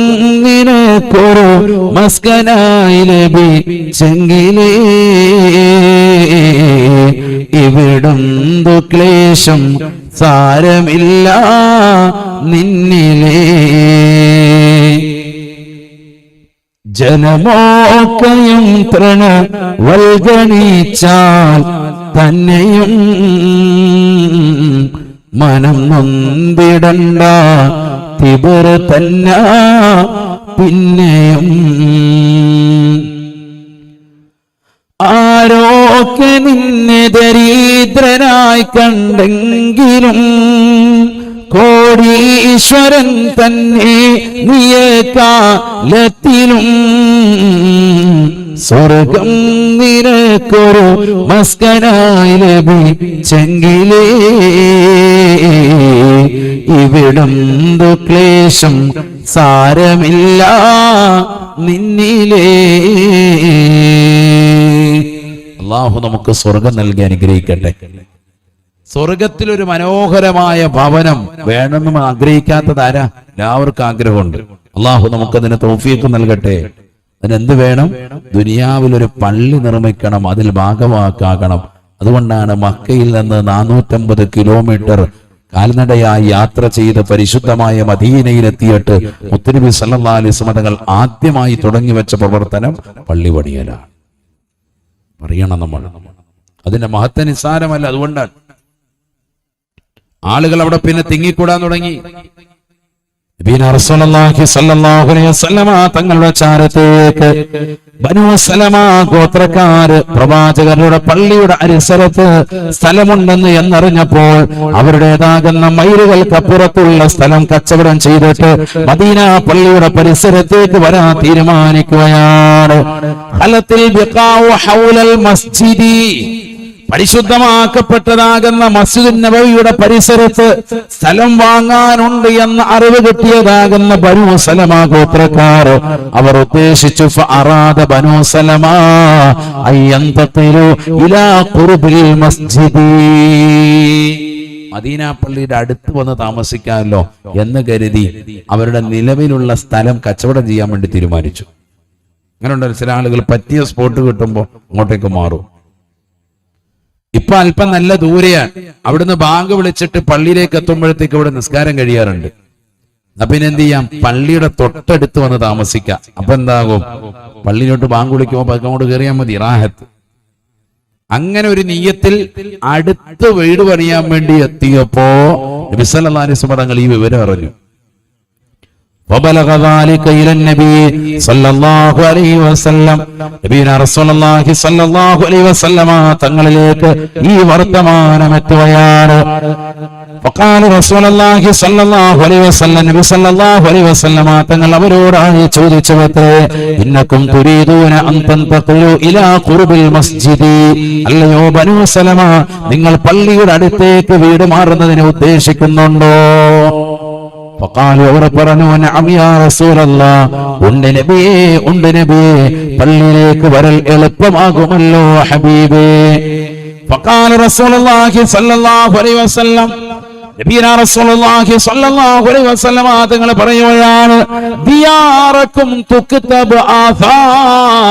നിനക്കൊരു മസ്കനായി ലഭിച്ചെങ്കിലേ ഇവിടുന്തു ക്ലേശം സാരമില്ല നിന്നിലേ. ജനമോക്കയും തൃണവൽഗണിച്ചാൽ തന്നെയും മനം നൊന്തിടണ്ട തിബർ തന്ന പിന്നെയും. ആരോക്കെ നിന്നെ ദരിദ്രനായി കണ്ടെങ്കിലും കോടീശ്വരൻ തന്നെ നിയകാലത്തിലും സ്വർഗം നിനക്കൊരു മസ്കനായി ലഭിച്ചെങ്കിലേ. ഇവിടുന്തു ക്ലേശം സാരമില്ല നിന്നിലേ. അല്ലാഹു നമുക്ക് സ്വർഗം നൽകി അനുഗ്രഹിക്കട്ടെ. സ്വർഗത്തിലൊരു മനോഹരമായ ഭവനം വേണമെന്ന് ആഗ്രഹിക്കാത്തതാരാ? എല്ലാവർക്കും ആഗ്രഹമുണ്ട്. അള്ളാഹു നമുക്കതിന് തൗഫീഖ് നൽകട്ടെ. അതിനെന്ത് വേണം? ദുനിയാവിലൊരു പള്ളി നിർമ്മിക്കണം, അതിൽ ഭാഗവാക്കാകണം. അതുകൊണ്ടാണ് മക്കയിൽ നിന്ന് 450 കിലോമീറ്റർ കാൽനടയായി യാത്ര ചെയ്ത് പരിശുദ്ധമായ മദീനയിലെത്തിയിട്ട് മുത്തുനബി സല്ലല്ലാഹു അലൈഹി വസല്ലം തങ്ങൾ ആദ്യമായി തുടങ്ങി വെച്ച പ്രവർത്തനം പള്ളി പണിയലാണ്. പറയണം നമ്മൾ, അതിന്റെ മഹത്വ നിസ്സാരമല്ല. അതുകൊണ്ടാണ് ആളുകൾ അവിടെ പിന്നെ തിങ്ങിക്കൂടാൻ തുടങ്ങി. തങ്ങളുടെ ചാരത്തേക്ക് ബനൂ സലമ ഗോത്രക്കാര് പ്രവാചകരുടെ പള്ളിയുടെ പരിസരത്ത് സ്ഥലമുണ്ടെന്ന് എന്നറിഞ്ഞപ്പോൾ അവരുടേതാകുന്ന മൈലുകൾക്കപ്പുറത്തുള്ള സ്ഥലം കച്ചവടം ചെയ്തിട്ട് മദീന പള്ളിയുടെ പരിസരത്തേക്ക് വരാൻ തീരുമാനിക്കുകയാണ്. പരിശുദ്ധമാക്കപ്പെട്ടതാകുന്ന മസ്ജിദുൻ നബവിയുടെ പരിസരത്ത് സ്ഥലം വാങ്ങാനുണ്ട് എന്ന അറിവ് കിട്ടിയതാകുന്ന ബനൂ സലമ ഗോത്രക്കാർ അവർ ഉദ്ദേശിച്ചു ഫഅറാദ ബനൂ സലമ അയ്യന്തഖിലു ഇലാ ഖുർബിൽ മസ്ജിദി. മദീന പള്ളിയുടെ അടുത്ത് വന്ന് താമസിക്കാമല്ലോ എന്ന് കരുതി അവരുടെ നിലവിലുള്ള സ്ഥലം കച്ചവടം ചെയ്യാൻ വേണ്ടി തീരുമാനിച്ചു. അങ്ങനെ ഉണ്ടല്ലോ ചില ആളുകൾ പറ്റിയ സ്പോട്ട് കിട്ടുമ്പോ അങ്ങോട്ടേക്ക് മാറും. ഇപ്പൊ അല്പം നല്ല ദൂരെയാണ്, അവിടുന്ന് ബാങ്ക് വിളിച്ചിട്ട് പള്ളിയിലേക്ക് എത്തുമ്പോഴത്തേക്ക് ഇവിടെ നിസ്കാരം കഴിയാറുണ്ട്. അപ്പൊ പിന്നെ എന്ത് ചെയ്യാം? പള്ളിയുടെ തൊട്ടടുത്ത് വന്ന് താമസിക്കാം. അപ്പൊ എന്താകും? പള്ളിയിലോട്ട് ബാങ്ക് വിളിക്കുമ്പോ അങ്ങോട്ട് കയറിയാൽ മതി, റാഹത്ത്. അങ്ങനെ ഒരു നിയ്യത്തിൽ അടുത്ത് വീട് പണിയാൻ വേണ്ടി എത്തിയപ്പോ നബി സല്ലല്ലാഹു അലൈഹി വസല്ലം തങ്ങൾ ഈ വിവരം അറിഞ്ഞു. وبلغ ذلك الى النبي صلى الله عليه وسلم. നബിയുനാ റസൂലുള്ളാഹി സ്വല്ലല്ലാഹു അലൈഹി വസല്ലമ തങ്ങളിലേക്ക് ഈ വർത്തമാനം എത്തുകയാണ്. فقال رسول الله صلى الله عليه وسلم, നബി സല്ലല്ലാഹു അലൈഹി വസല്ലമ തങ്ങൾ അവരോടായി ചോദിച്ചത്രേ, ഇന്നക്കും തുരീദൂന അൻ തൻതഖിലു ഇലാ ഖുർബിൽ മസ്ജിദി. അല്ലയോ ബനൂ സലമ, നിങ്ങൾ പള്ളിയുടെ അടുത്തേക്ക് വീട് മാറുന്നതിനെ ഉദ്ദേശിക്കുന്നുണ്ടോ? അവർ പറഞ്ഞു, നഅം യാ റസൂലല്ലാഹ്, ഉണ്ട് നബിയേ, ഉണ്ട് നബിയേ, പള്ളിയിലേക്ക് വരൽ എളുപ്പമാകുമല്ലോ ഹബീബേ. ഫഖാല റസൂലുള്ളാഹി സ്വല്ലല്ലാഹു അലൈഹി വസല്ലം, നബിയനാ റസൂലുള്ളാഹി സ്വല്ലല്ലാഹു അലൈഹി വസല്ലം തങ്ങൾ പറയുകയാണ്, ദിയാറക്കും തുക്തബ് ആഥാറക്കും.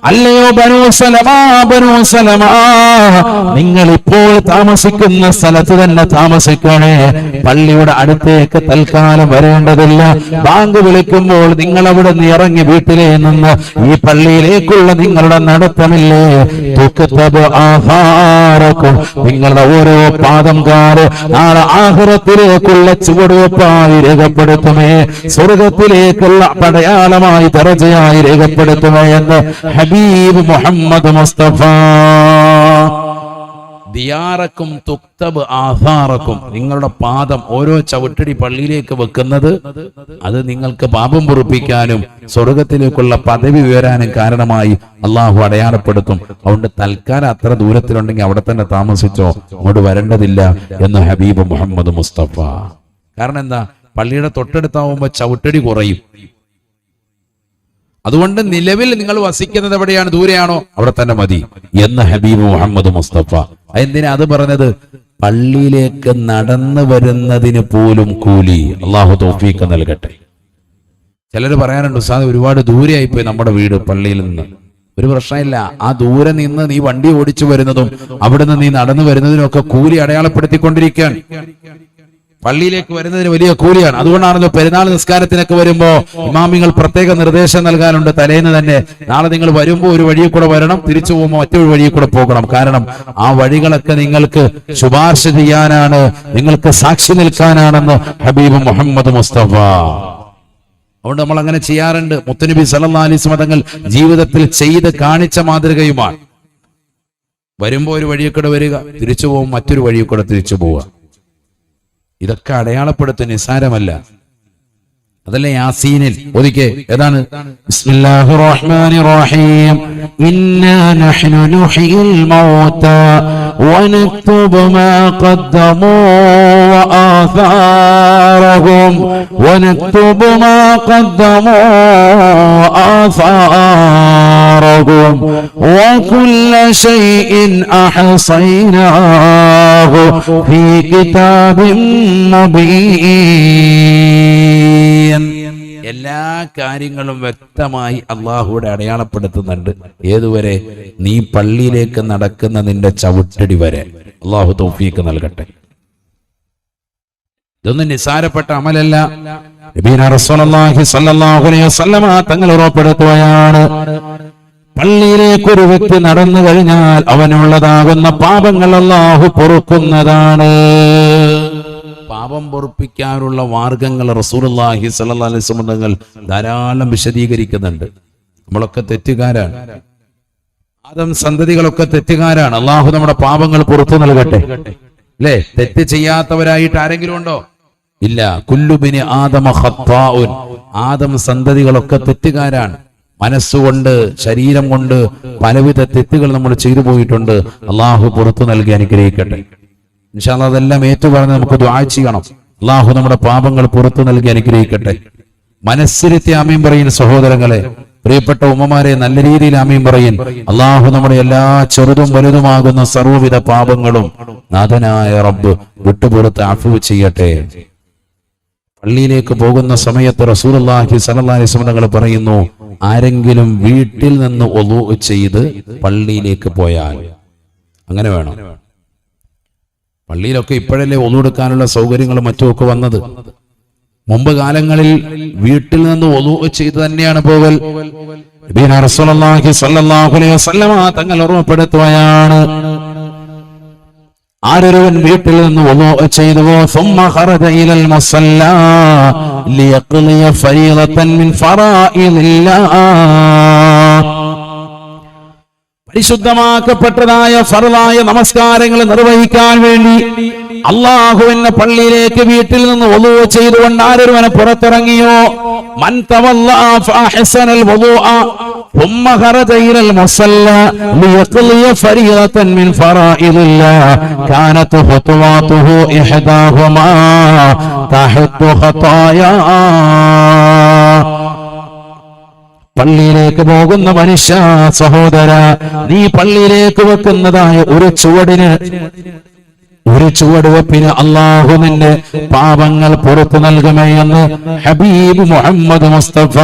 അല്ലയോ ബനൂ സലമ, ബനൂ സലമ, നിങ്ങൾ ഇപ്പോൾ താമസിക്കുന്ന സ്ഥലത്ത് തന്നെ താമസിക്കണേ. പള്ളിയുടെ അടുത്തേക്ക് തൽക്കാലം വരേണ്ടതില്ല. ബാങ്ക് വിളിക്കുമ്പോൾ നിങ്ങൾ അവിടെ നിന്ന് ഇറങ്ങി വീട്ടിലെ നിന്ന് ഈ പള്ളിയിലേക്കുള്ള നിങ്ങളുടെ നടത്തമില്ലേ, തുക്തബ് ആഥാറക്കും, നിങ്ങളുടെ ഓരോ പാദം നാളെ ആഖിറത്തിലേക്കുള്ള ചുവടുവെപ്പായി രേഖപ്പെടുത്തുമേ, സ്വർഗത്തിലേക്കുള്ള പടയാളമായി ദറജയായി രേഖപ്പെടുത്തുമേ എന്ന് ഹബീബ് മുഹമ്മദ് മുസ്തഫ. ദിയാറക്കും തുക്തബ് ആഥാറക്കും, നിങ്ങളുടെ പാദം ഓരോ ചവിട്ടടി പള്ളിയിലേക്ക് വെക്കുന്നത് അത് നിങ്ങൾക്ക് പാപം പൊറുപ്പിക്കാനും സ്വർഗത്തിലേക്കുള്ള പദവി ഉയരാനും കാരണമായി അള്ളാഹു അടയാളപ്പെടുത്തും. അതുകൊണ്ട് തൽക്കാലം അത്ര ദൂരത്തിലുണ്ടെങ്കിൽ അവിടെ തന്നെ താമസിച്ചോ, അങ്ങോട്ട് വരേണ്ടതില്ല എന്ന് ഹബീബ് മുഹമ്മദ് മുസ്തഫ. കാരണം എന്താ? പള്ളിയുടെ തൊട്ടടുത്താവുമ്പോ ചവിട്ടടി കുറയും. അതുകൊണ്ട് നിലവിൽ നിങ്ങൾ വസിക്കുന്നത് എവിടെയാണ്, ദൂരെയാണോ, അവിടെ തന്നെ മതി എന്ന് ഹബീബ് മുഹമ്മദ് മുസ്തഫ. എന്തിനാ അത് പറഞ്ഞത്? പള്ളിയിലേക്ക് നടന്നു വരുന്നതിന് പോലും കൂലി. അള്ളാഹു തൗഫീഖ് നൽകട്ടെ. ചിലർ പറയാറുണ്ട്, ഉസ്താദ് ഒരുപാട് ദൂരെയായിപ്പോയി നമ്മുടെ വീട് പള്ളിയിൽ നിന്ന്. ഒരു പ്രശ്നമില്ല. ആ ദൂരെ നിന്ന് നീ വണ്ടി ഓടിച്ചു വരുന്നതും അവിടുന്ന് നീ നടന്നു വരുന്നതിനും ഒക്കെ കൂലി അടയാളപ്പെടുത്തിക്കൊണ്ടിരിക്കുകയാണ്. പള്ളിയിലേക്ക് വരുന്നതിന് വലിയ കൂലിയാണ്. അതുകൊണ്ടാണല്ലോ പെരുന്നാൾ നിസ്കാരത്തിനൊക്കെ വരുമ്പോ ഇമാമിങ്ങൾ പ്രത്യേക നിർദ്ദേശം നൽകാനുണ്ട്. തലേന്ന് തന്നെ നാളെ നിങ്ങൾ വരുമ്പോൾ ഒരു വഴിയിൽ കൂടെ വരണം, തിരിച്ചു പോകുമ്പോൾ മറ്റൊരു വഴിയിൽ കൂടെ പോകണം. കാരണം ആ വഴികളൊക്കെ നിങ്ങൾക്ക് ശുപാർശ ചെയ്യാനാണ്, നിങ്ങൾക്ക് സാക്ഷി നിൽക്കാനാണെന്ന് ഹബീബ് മുഹമ്മദ് മുസ്തഫ. അതുകൊണ്ട് നമ്മൾ അങ്ങനെ ചെയ്യാറുണ്ട്. മുത്തുനബി സല്ലല്ലാഹു അലൈഹി വസല്ലം തങ്ങൾ ജീവിതത്തിൽ ചെയ്ത് കാണിച്ച മാതൃകയുമാണ്. വരുമ്പോ ഒരു വഴിയിൽ കൂടെ വരിക, തിരിച്ചു പോകുമ്പോൾ മറ്റൊരു വഴിയിൽ കൂടെ തിരിച്ചു പോവുക. ഇതൊക്കെ അടയാളപ്പെടുത്തും, നിസാരമല്ല. അതല്ലേ യാസീനിൽ ഒരിക്കെ ഏതാണ്? ബിസ്മില്ലാഹിർ റഹ്മാനിർ റഹീം ഇന്നാ നഹ്നു നുഹ്യിൽ മൗതാ വനക്തുബു മാ ഖദ്ദമൂ വആസാറഹും വനക്തുബു മാ ഖദ്ദമൂ വആസാറഹും വകുല്ല ശൈഇൻ അഹ്സൈനാഹു ഫീ കിതാബിൻ മുബീൻ. എല്ലാ കാര്യങ്ങളും വ്യക്തമായി അള്ളാഹുവിടെ അടയാളപ്പെടുത്തുന്നുണ്ട്. ഏതുവരെ? നീ പള്ളിയിലേക്ക് നടക്കുന്ന നിന്റെ ചവിട്ടടി വരെ. അള്ളാഹു തൗഫീഖ് നൽകട്ടെ. ഇതൊന്നും നിസ്സാരപ്പെട്ട അമലല്ല. നബിയുനാ റസൂലുള്ളാഹി സ്വല്ലല്ലാഹു അലൈഹി വസല്ലം തങ്ങൾ ഉറപ്പെടുത്തുകയാണ്, പള്ളിയിലേക്ക് ഒരു വ്യക്തി നടന്നു കഴിഞ്ഞാൽ അവനുള്ളതാകുന്ന പാപങ്ങൾ അള്ളാഹു പൊറുക്കുന്നതാണ്. പാപം പൊറുപ്പിക്കാനുള്ള മാർഗങ്ങൾ റസൂലുള്ളാഹി സ്വല്ലല്ലാഹു അലൈഹി വസല്ലം തങ്ങൾ ധാരാളം വിശദീകരിക്കുന്നുണ്ട്. നമ്മളൊക്കെ തെറ്റുകാരാണ്, ആദം സന്തതികളൊക്കെ തെറ്റുകാരാണ്. അള്ളാഹു നമ്മുടെ പാപങ്ങൾ പുറത്തു നൽകട്ടെ. അല്ലേ? തെറ്റ് ചെയ്യാത്തവരായിട്ട് ആരെങ്കിലും ഉണ്ടോ? ഇല്ല. കുല്ലുബിനി ആദമ ഖത്താഉൻ. ആദം സന്തതികളൊക്കെ തെറ്റുകാരാണ്. മനസ്സുകൊണ്ട് ശരീരം കൊണ്ട് പലവിധ തെറ്റുകൾ നമ്മൾ ചെയ്തു പോയിട്ടുണ്ട്. അള്ളാഹു പുറത്തു നൽകി അനുഗ്രഹിക്കട്ടെ. ഇൻഷാ അല്ലാഹ് അതെല്ലാം ഏറ്റുപറഞ്ഞ് നമുക്ക് ദുആ ചെയ്യണം. അള്ളാഹു നമ്മുടെ പാപങ്ങൾ പുറത്തു നൽകി അനുഗ്രഹിക്കട്ടെ. മനസ്സിരുത്തി ആമീൻ പറയുന്ന സഹോദരങ്ങളെ, പ്രിയപ്പെട്ട ഉമ്മമാരെ, നല്ല രീതിയിൽ ആമീൻ പറയും. അള്ളാഹു നമ്മുടെ എല്ലാ ചെറുതും വലുതുമാകുന്ന സർവ്വവിധ പാപങ്ങളും നാഥനായ റബ്ബ് വിട്ടുപുറത്ത് അഫ്വ് ചെയ്യട്ടെ. പള്ളിയിലേക്ക് പോകുന്ന സമയത്ത് റസൂലുള്ളാഹി സ്വല്ലല്ലാഹു അലൈഹി വസല്ലം തങ്ങൾ പറയുന്നു, ആരെങ്കിലും വീട്ടിൽ നിന്ന് വുളൂ ചെയ്ത് പള്ളിയിലേക്ക് പോയാൽ, അങ്ങനെ വേണം. പള്ളിയിലൊക്കെ ഇപ്പോഴല്ലേ വുളൂ എടുക്കാനുള്ള സൗകര്യങ്ങളും മറ്റുമൊക്കെ വന്നത്. മുമ്പ് കാലങ്ങളിൽ വീട്ടിൽ നിന്ന് വുളൂ ചെയ്ത് തന്നെയാണ് പോകൽ. നബിയുനാ റസൂലുള്ളാഹി സ്വല്ലല്ലാഹു അലൈഹി വസല്ലം തങ്ങൾ ഓർമ്മപ്പെടുത്തുകയാണ്, ആരൊരുവൻ വീട്ടിൽ നിന്ന് വുളൂ ചെയ്തുവോ ثم خرج الى المصلى ليقضي فريضة من فرائض الله, പരിശുദ്ധമാക്കപ്പെട്ടതായ ഫർളായ നമസ്കാരങ്ങൾ നിർവഹിക്കാൻ വേണ്ടി അല്ലാഹുവിന്റെ പള്ളിയിലേക്ക് വീട്ടിൽ നിന്ന് വുളൂ ചെയ്തുകൊണ്ട് ആരൊരുവനെ പുറത്തിറങ്ങിയോ, മൻ തവല്ലഅ ഫഅഹ്സനൽ വുളൂഅ ثم خرج الى المصلى ليقضي فريضة من فرائض الله كانت خطواته احداهما تحط خطايا. പള്ളിയിലേക്ക് പോകുന്ന മനുഷ്യ സഹോദര, നീ പള്ളിയിലേക്ക് വെക്കുന്നതായ ഒരു ചുവട് വെപ്പിന് അല്ലാഹു നിന്റെ പാപങ്ങൾ പുറത്തു നൽകുമേ എന്ന് ഹബീബ് മുഹമ്മദ് മുസ്തഫ.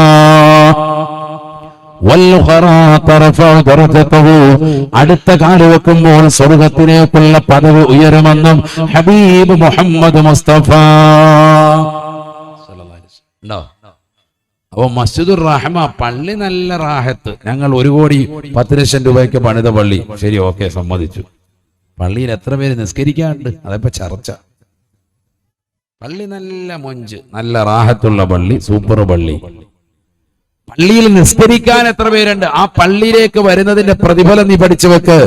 അടുത്ത കാല് വെക്കുമ്പോൾ സ്വർഗത്തിലേക്കുള്ള പദവി ഉയരുമെന്നും ഹബീബ് മുഹമ്മദ് മുസ്തഫ. അപ്പൊ മസ്ജിദുർ റഹ്മ പള്ളി നല്ല റാഹത്ത്. ഞങ്ങൾ 1,10,00,000 രൂപയ്ക്ക് പണിത പള്ളി. ശരി, ഓക്കെ, സമ്മതിച്ചു. പള്ളിയിൽ എത്ര പേര് നിസ്കരിക്കാറുണ്ട്? അതപ്പോ ചർച്ച. പള്ളി നല്ല മൊഞ്ച്, നല്ല റാഹത്തുള്ള പള്ളി, സൂപ്പർ പള്ളി. പള്ളിയിൽ നിസ്കരിക്കാൻ എത്ര പേരുണ്ട്? ആ പള്ളിയിലേക്ക് വരുന്നതിന്റെ പ്രതിഫലം നീ പഠിച്ചു വെക്ക്.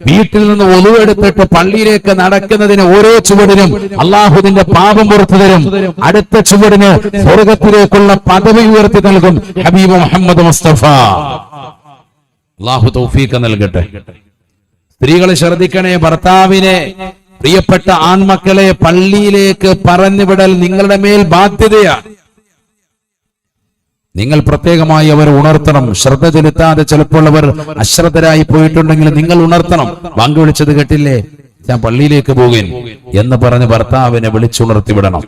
വീട്ടിൽ നിന്ന് വുളൂ എടുത്തിട്ട് പള്ളിയിലേക്ക് നടക്കുന്നതിന് ഓരോ ചുവടിനും അള്ളാഹുവിന്റെ പാപം പുറത്തു തരും. അടുത്ത ചുവടിന് സ്വർഗത്തിലേക്കുള്ള പദവി ഉയർത്തി നൽകും ഹബീബ് മുഹമ്മദ് മുസ്തഫ. അള്ളാഹു തൗഫീഖ് നൽകട്ടെ. സ്ത്രീകളെ ശ്രദ്ധിക്കണേ. ഭർത്താവിനെ, പ്രിയപ്പെട്ട ആൺമക്കളെ പള്ളിയിലേക്ക് പറഞ്ഞുവിടൽ നിങ്ങളുടെ മേൽ ബാധ്യതയാണ്. നിങ്ങൾ പ്രത്യേകമായി അവർ ഉണർത്തണം. ശ്രദ്ധ ചെലുത്താതെ ചിലപ്പോൾ അവർ അശ്രദ്ധരായി പോയിട്ടുണ്ടെങ്കിൽ നിങ്ങൾ ഉണർത്തണം. ബാങ്ക് വിളിച്ചത് കേട്ടില്ലേ, ഞാൻ പള്ളിയിലേക്ക് പോകും എന്ന് പറഞ്ഞ് ഭർത്താവിനെ വിളിച്ചുണർത്തി വിടണം.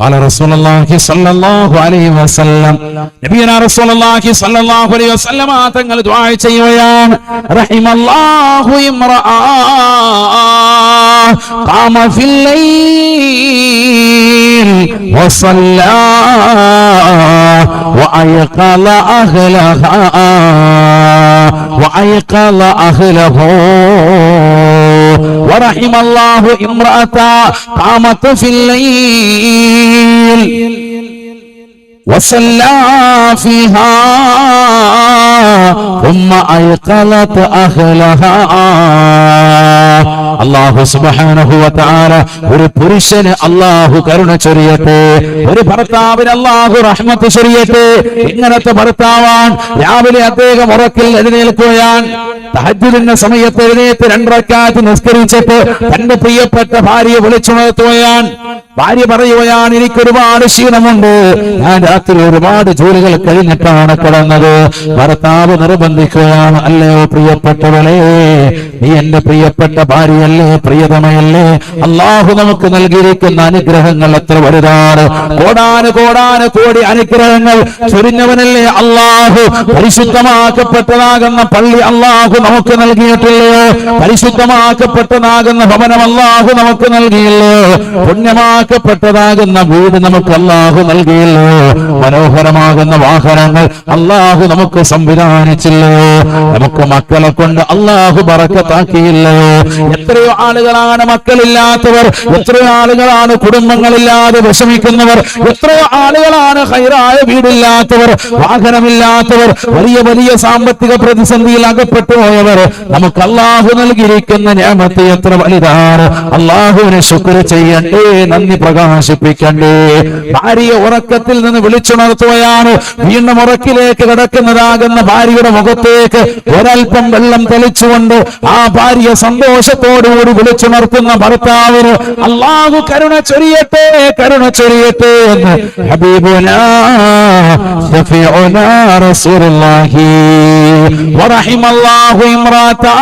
قال رسول الله صلى الله عليه وسلم നബിയനാ റസൂലുള്ളാഹി സ്വല്ലല്ലാഹു അലൈഹി വസല്ലം തങ്ങൾ ദുആ ചെയ്യുകയാണ് റഹിമല്ലാഹു ഇംറഅ ഖാമ ഫിൽ ലൈൽ വസല്ലാ വഅയഖല അഹ്ലഹു ورحم الله امرأة قامت في الليل وصلى فيها ثم أيقظت أهلها. അല്ലാഹു സുബ്ഹാനഹു വ തആല ഒരു പുരുഷന് അല്ലാഹു കരുണ ചൊരിയട്ടെ, ഒരു ഭർത്താവിന് അല്ലാഹു റഹ്മത്ത് ചൊരിയട്ടെ. ഇങ്ങനത്തെ ഭർത്താവാൻ രാവിലെ അദ്ദേഹം ഉറക്കിൽ എഴുന്നേൽക്കുകയാണ്, തഹജ്ജുദിന്റെ സമയത്ത് എഴുന്നേറ്റ് 2 റക്അത്ത് നിസ്കരിച്ചിട്ട് തന്റെ പ്രിയപ്പെട്ട ഭാര്യയെ വിളിച്ചുണർത്തുകയാണ്. ഭാര്യ പറയുകയാണ്, എനിക്കൊരുപാട് ക്ഷീണമുണ്ട്, ഞാൻ രാത്രി ഒരുപാട് ജോലികൾ കഴിഞ്ഞിട്ടാണ് കിടന്നത്. ഭർത്താവ് നിർബന്ധിക്കുകയാണ്, അല്ലയോ പ്രിയപ്പെട്ടവളെ, നീ എന്റെ പ്രിയപ്പെട്ട ഭാര്യയല്ലേ, പ്രിയതമയല്ലേ? അല്ലാഹു നമുക്ക് നൽകിയിരിക്കുന്ന അനുഗ്രഹങ്ങൾ എത്ര വലുതാണ്! കോടാനുകോടി അനുഗ്രഹങ്ങൾ ചൊരിഞ്ഞവനല്ലേ അല്ലാഹു. പരിശുദ്ധമാക്കപ്പെട്ടതാകുന്ന പള്ളി അല്ലാഹു നമുക്ക് നൽകിയിട്ടില്ലയോ? പരിശുദ്ധമാക്കപ്പെട്ടതാകുന്ന ഭവനം അല്ലാഹു നമുക്ക് നൽകിയില്ലോ? പുണ്യമാക്കപ്പെട്ടതാകുന്ന വീട് നമുക്ക് അല്ലാഹു നൽകിയില്ലോ? മനോഹരമാകുന്ന വാഹനങ്ങൾ അല്ലാഹു നമുക്ക് സംവിധാനിച്ചില്ലോ? നമുക്ക് മക്കളെ കൊണ്ട് അല്ലാഹു ബറക്കത്താക്കിയില്ലയോ? എത്രയോ ആളുകളാണ് മക്കളില്ലാത്തവർ, എത്രയോ ആളുകളാണ് കുടുംബങ്ങളില്ലാതെ വിഷമിക്കുന്നവർ, എത്രയോ ആളുകളാണ് ഖൈറായ വീടില്ലാത്തവർ, വാഹനമില്ലാത്തവർ, വലിയ വലിയ സാമ്പത്തിക പ്രതിസന്ധിയിൽ അകപ്പെട്ടു പോയവർ. നമുക്ക് അല്ലാഹു നൽകിയിരിക്കുന്ന നിഅമത്ത് എത്ര വലുതാണ്! അല്ലാഹുവിനെ ശുക്ർ ചെയ്യണ്ടേ, നന്ദി പ്രകാശിപ്പിക്കണ്ടേ. ഭാര്യയെ ഉറക്കത്തിൽ നിന്ന് വിളിച്ചുണർത്തുകയാണ്. വീണ്ടും ഉറക്കിലേക്ക് കിടക്കുന്നതാകുന്ന ഭാര്യയുടെ മുഖത്തേക്ക് ഒരൽപ്പം വെള്ളം തെളിച്ചുകൊണ്ട് ആ ഭാര്യ സന്തോഷത്തോടുകൂടി വിളിച്ചുണർത്തുന്ന ഭർത്താവിന് അല്ലാഹു കരുണ ചൊരിയട്ടെ, കരുണ ചൊരിയട്ടെ എന്ന് ഹബീബുനാ ശഫീഉനാ റസൂലുള്ളാഹി വറഹിമല്ലാഹു ഇംറാതാ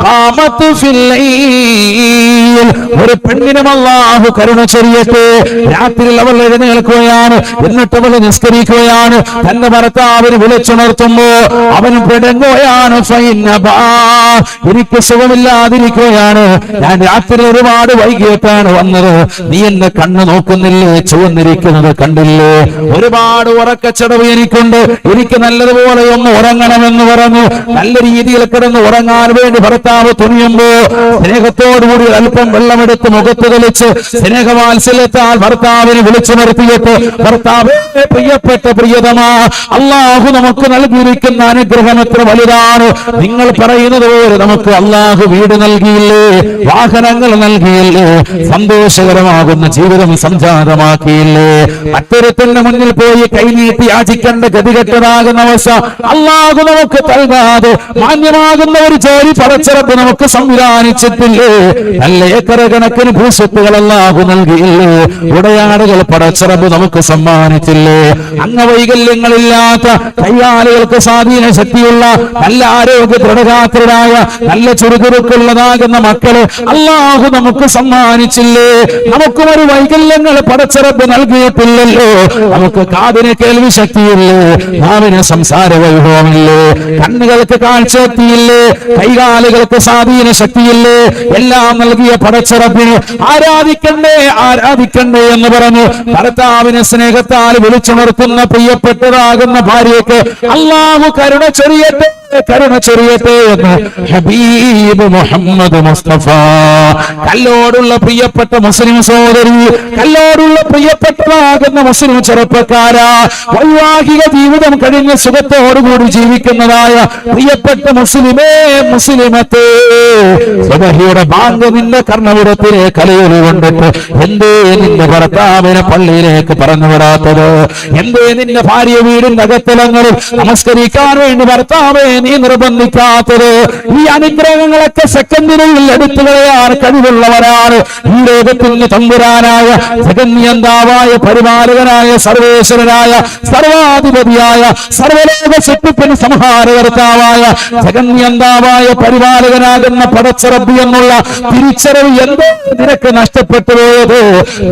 ഖാമത്ത് ഫിൽ ലൈൽ. ഒരു പെണ്ണിനും അല്ലാഹു കരുണ ചൊരിയട്ടെ. രാത്രിയിൽ അവൾ എഴുന്നേൽക്കുകയാണ്, എന്നിട്ട് അവൾ നിസ്കരിക്കുകയാണ്. തന്റെ ഭർത്താവിന് വിളിച്ചുണർത്തുമ്പോ അവൻ പിടങ്ങുകയാണ്. എനിക്ക് സുഖമില്ലാതിരിക്കുകയാണ്, ഞാൻ രാത്രി ഒരുപാട് വൈകിട്ടാണ് വന്നത്, നീ എന്നെ കണ്ണു നോക്കുന്നില്ലേ? ചുവന്നിരിക്കുന്നത് കണ്ടില്ലേ? ഒരുപാട് ഉറക്കച്ചടവ് എനിക്കുണ്ട്, എനിക്ക് നല്ലതുപോലെ ഒന്ന് ഉറങ്ങണമെന്ന് പറഞ്ഞു നല്ല രീതിയിൽ കിടന്ന് ഉറങ്ങാൻ വേണ്ടി ഭർത്താവ് തുനിയുമ്പോ സ്നേഹത്തോടുകൂടി അല്പം വെള്ളമെടുത്ത് മുഖത്ത് തെളിച്ച് സ്നേഹവാത്സല്യത്താൽ ഭർത്താവിനെ വിളിച്ചു നിർത്തിയിട്ട്, ഭർത്താവേ, പ്രിയപ്പെട്ട പ്രിയതമാ, അല്ലാഹു നമുക്ക് നൽകിയിരിക്കുന്ന അനുഗ്രഹം എത്ര വലുതാണ്! നിങ്ങൾ പറയുന്നത് പോലെ നമുക്ക് അല്ലാഹു വീട് നൽകിയില്ലേ, വാഹനങ്ങൾ നൽകിയില്ലേ, സന്തോഷകരമാകുന്ന ജീവിതം സംജാതമാക്കിയില്ലേ? മറ്റൊരുത്തന്റെ മുന്നിൽ പോയി കൈനീട്ടി യാചിക്കേണ്ട ഗതികെട്ടതാകുന്ന അവസ്ഥ അല്ലാഹു നമുക്ക് നൽകാതെ മാന്യമാകുന്ന ഒരു ജോലി പടച്ചിറപ്പ് നമുക്ക് സംവിധാനിച്ചിട്ടില്ലേ? നല്ല ഏക്കർ കണക്കിന് ഭൂസ്വത്തുകൾ അല്ലാഹു നൽകിയില്ലേ? ഉടയാടുകൾ പടച്ചിറപ്പ് നമുക്ക് സമ്മാനിച്ചില്ലേ? അംഗവൈകല്യങ്ങളില്ലാത്ത കൈകാലുകൾക്ക് സ്വാധീന ശക്തിയുള്ള നല്ല ആരോഗ്യ ദൃഢഗാത്രരായ നല്ല ചുറുചുറുക്കുള്ളതാകുന്ന മക്കള് അല്ലാഹു നമുക്ക് സമ്മാനിച്ചില്ലേ? നമുക്കും ഒരു വൈകല്യങ്ങൾ പടച്ചിറപ്പ് നൽകിയിട്ടില്ലല്ലോ? നമുക്ക് കാതിന് കേൾവി ശക്തിയില്ലേ? നാവിന് സംസാര വൈഭവമില്ലേ? കണ്ണുകൾക്ക് കാഴ്ചശക്തിയില്ലേ? കൈകാലുകൾക്ക് സ്വാധീന ശക്തിയില്ലേ? എല്ലാം നൽകിയ പടച്ചിറപ്പിന് ആരാധിക്കണ്ടേ, ആരാധിക്കണ്ടേ എന്ന് പറഞ്ഞു ഭർത്താവിനെ സ്നേഹത്താൽ വിളിച്ചുണർത്തുന്ന പ്രിയപ്പെട്ടതാകുന്ന ഭാര്യയ്ക്ക് അല്ലാഹു കരുണ ചൊരിയട്ടെ, കരുണ ചൊരിയട്ടെ എന്ന് ഹബീബ് മുഹമ്മദ് മുസ്തഫ. കല്ലോടുള്ള പ്രിയപ്പെട്ട മുസ്ലിം സഹോദരി, കല്ലോടുള്ള പ്രിയപ്പെട്ടതാകുന്ന മുസ്ലിം ചെറുപ്പക്കാരാ, വൈവാഹിക ജീവിതം കഴിഞ്ഞ സുഖത്തോടുകൂടി ജീവിക്കുന്നതായ പ്രിയപ്പെട്ട മുസ്ലിമേ, മുസ്ലിമത്തെ, സുബഹിയുടെ ബാങ്ക് നിന്റെ കർണവിടത്തിലെ കലയൊലി കൊണ്ടിട്ട് എന്തേ നിന്റെ ഭർത്താവിനെ പള്ളിയിലേക്ക് പറഞ്ഞു വിടാത്തത്? എന്തേ നിന്റെ ഭാര്യ വീടിന്റെ അകത്തലങ്ങളിൽ നമസ്കരിക്കാൻ വേണ്ടി ഭർത്താവെ നീ നിർബന്ധിക്കാത്തത്? ഈ അനുഗ്രഹങ്ങളൊക്കെ സെക്കൻഡിനുള്ളിൽ എടുത്തു കളയാൻ കഴിവുള്ളവരാണ് ഈ ലോകത്തിന് തമ്പുരാനായ ജഗന്യന്താവായ പരിപാലകനായ സർവേശ്വരനായ സർവാധിപതിയായ സർവലോക സൃഷ്ടിപ്പിന് സംഹാരകർത്താവായ ജഗന്യന്താവായ പരിപാലകനാകുന്ന പടച്ചറബ് എന്നുള്ള തിരിച്ചറിവ് എന്തോ നിനക്ക് നഷ്ടപ്പെട്ടു പോയത്?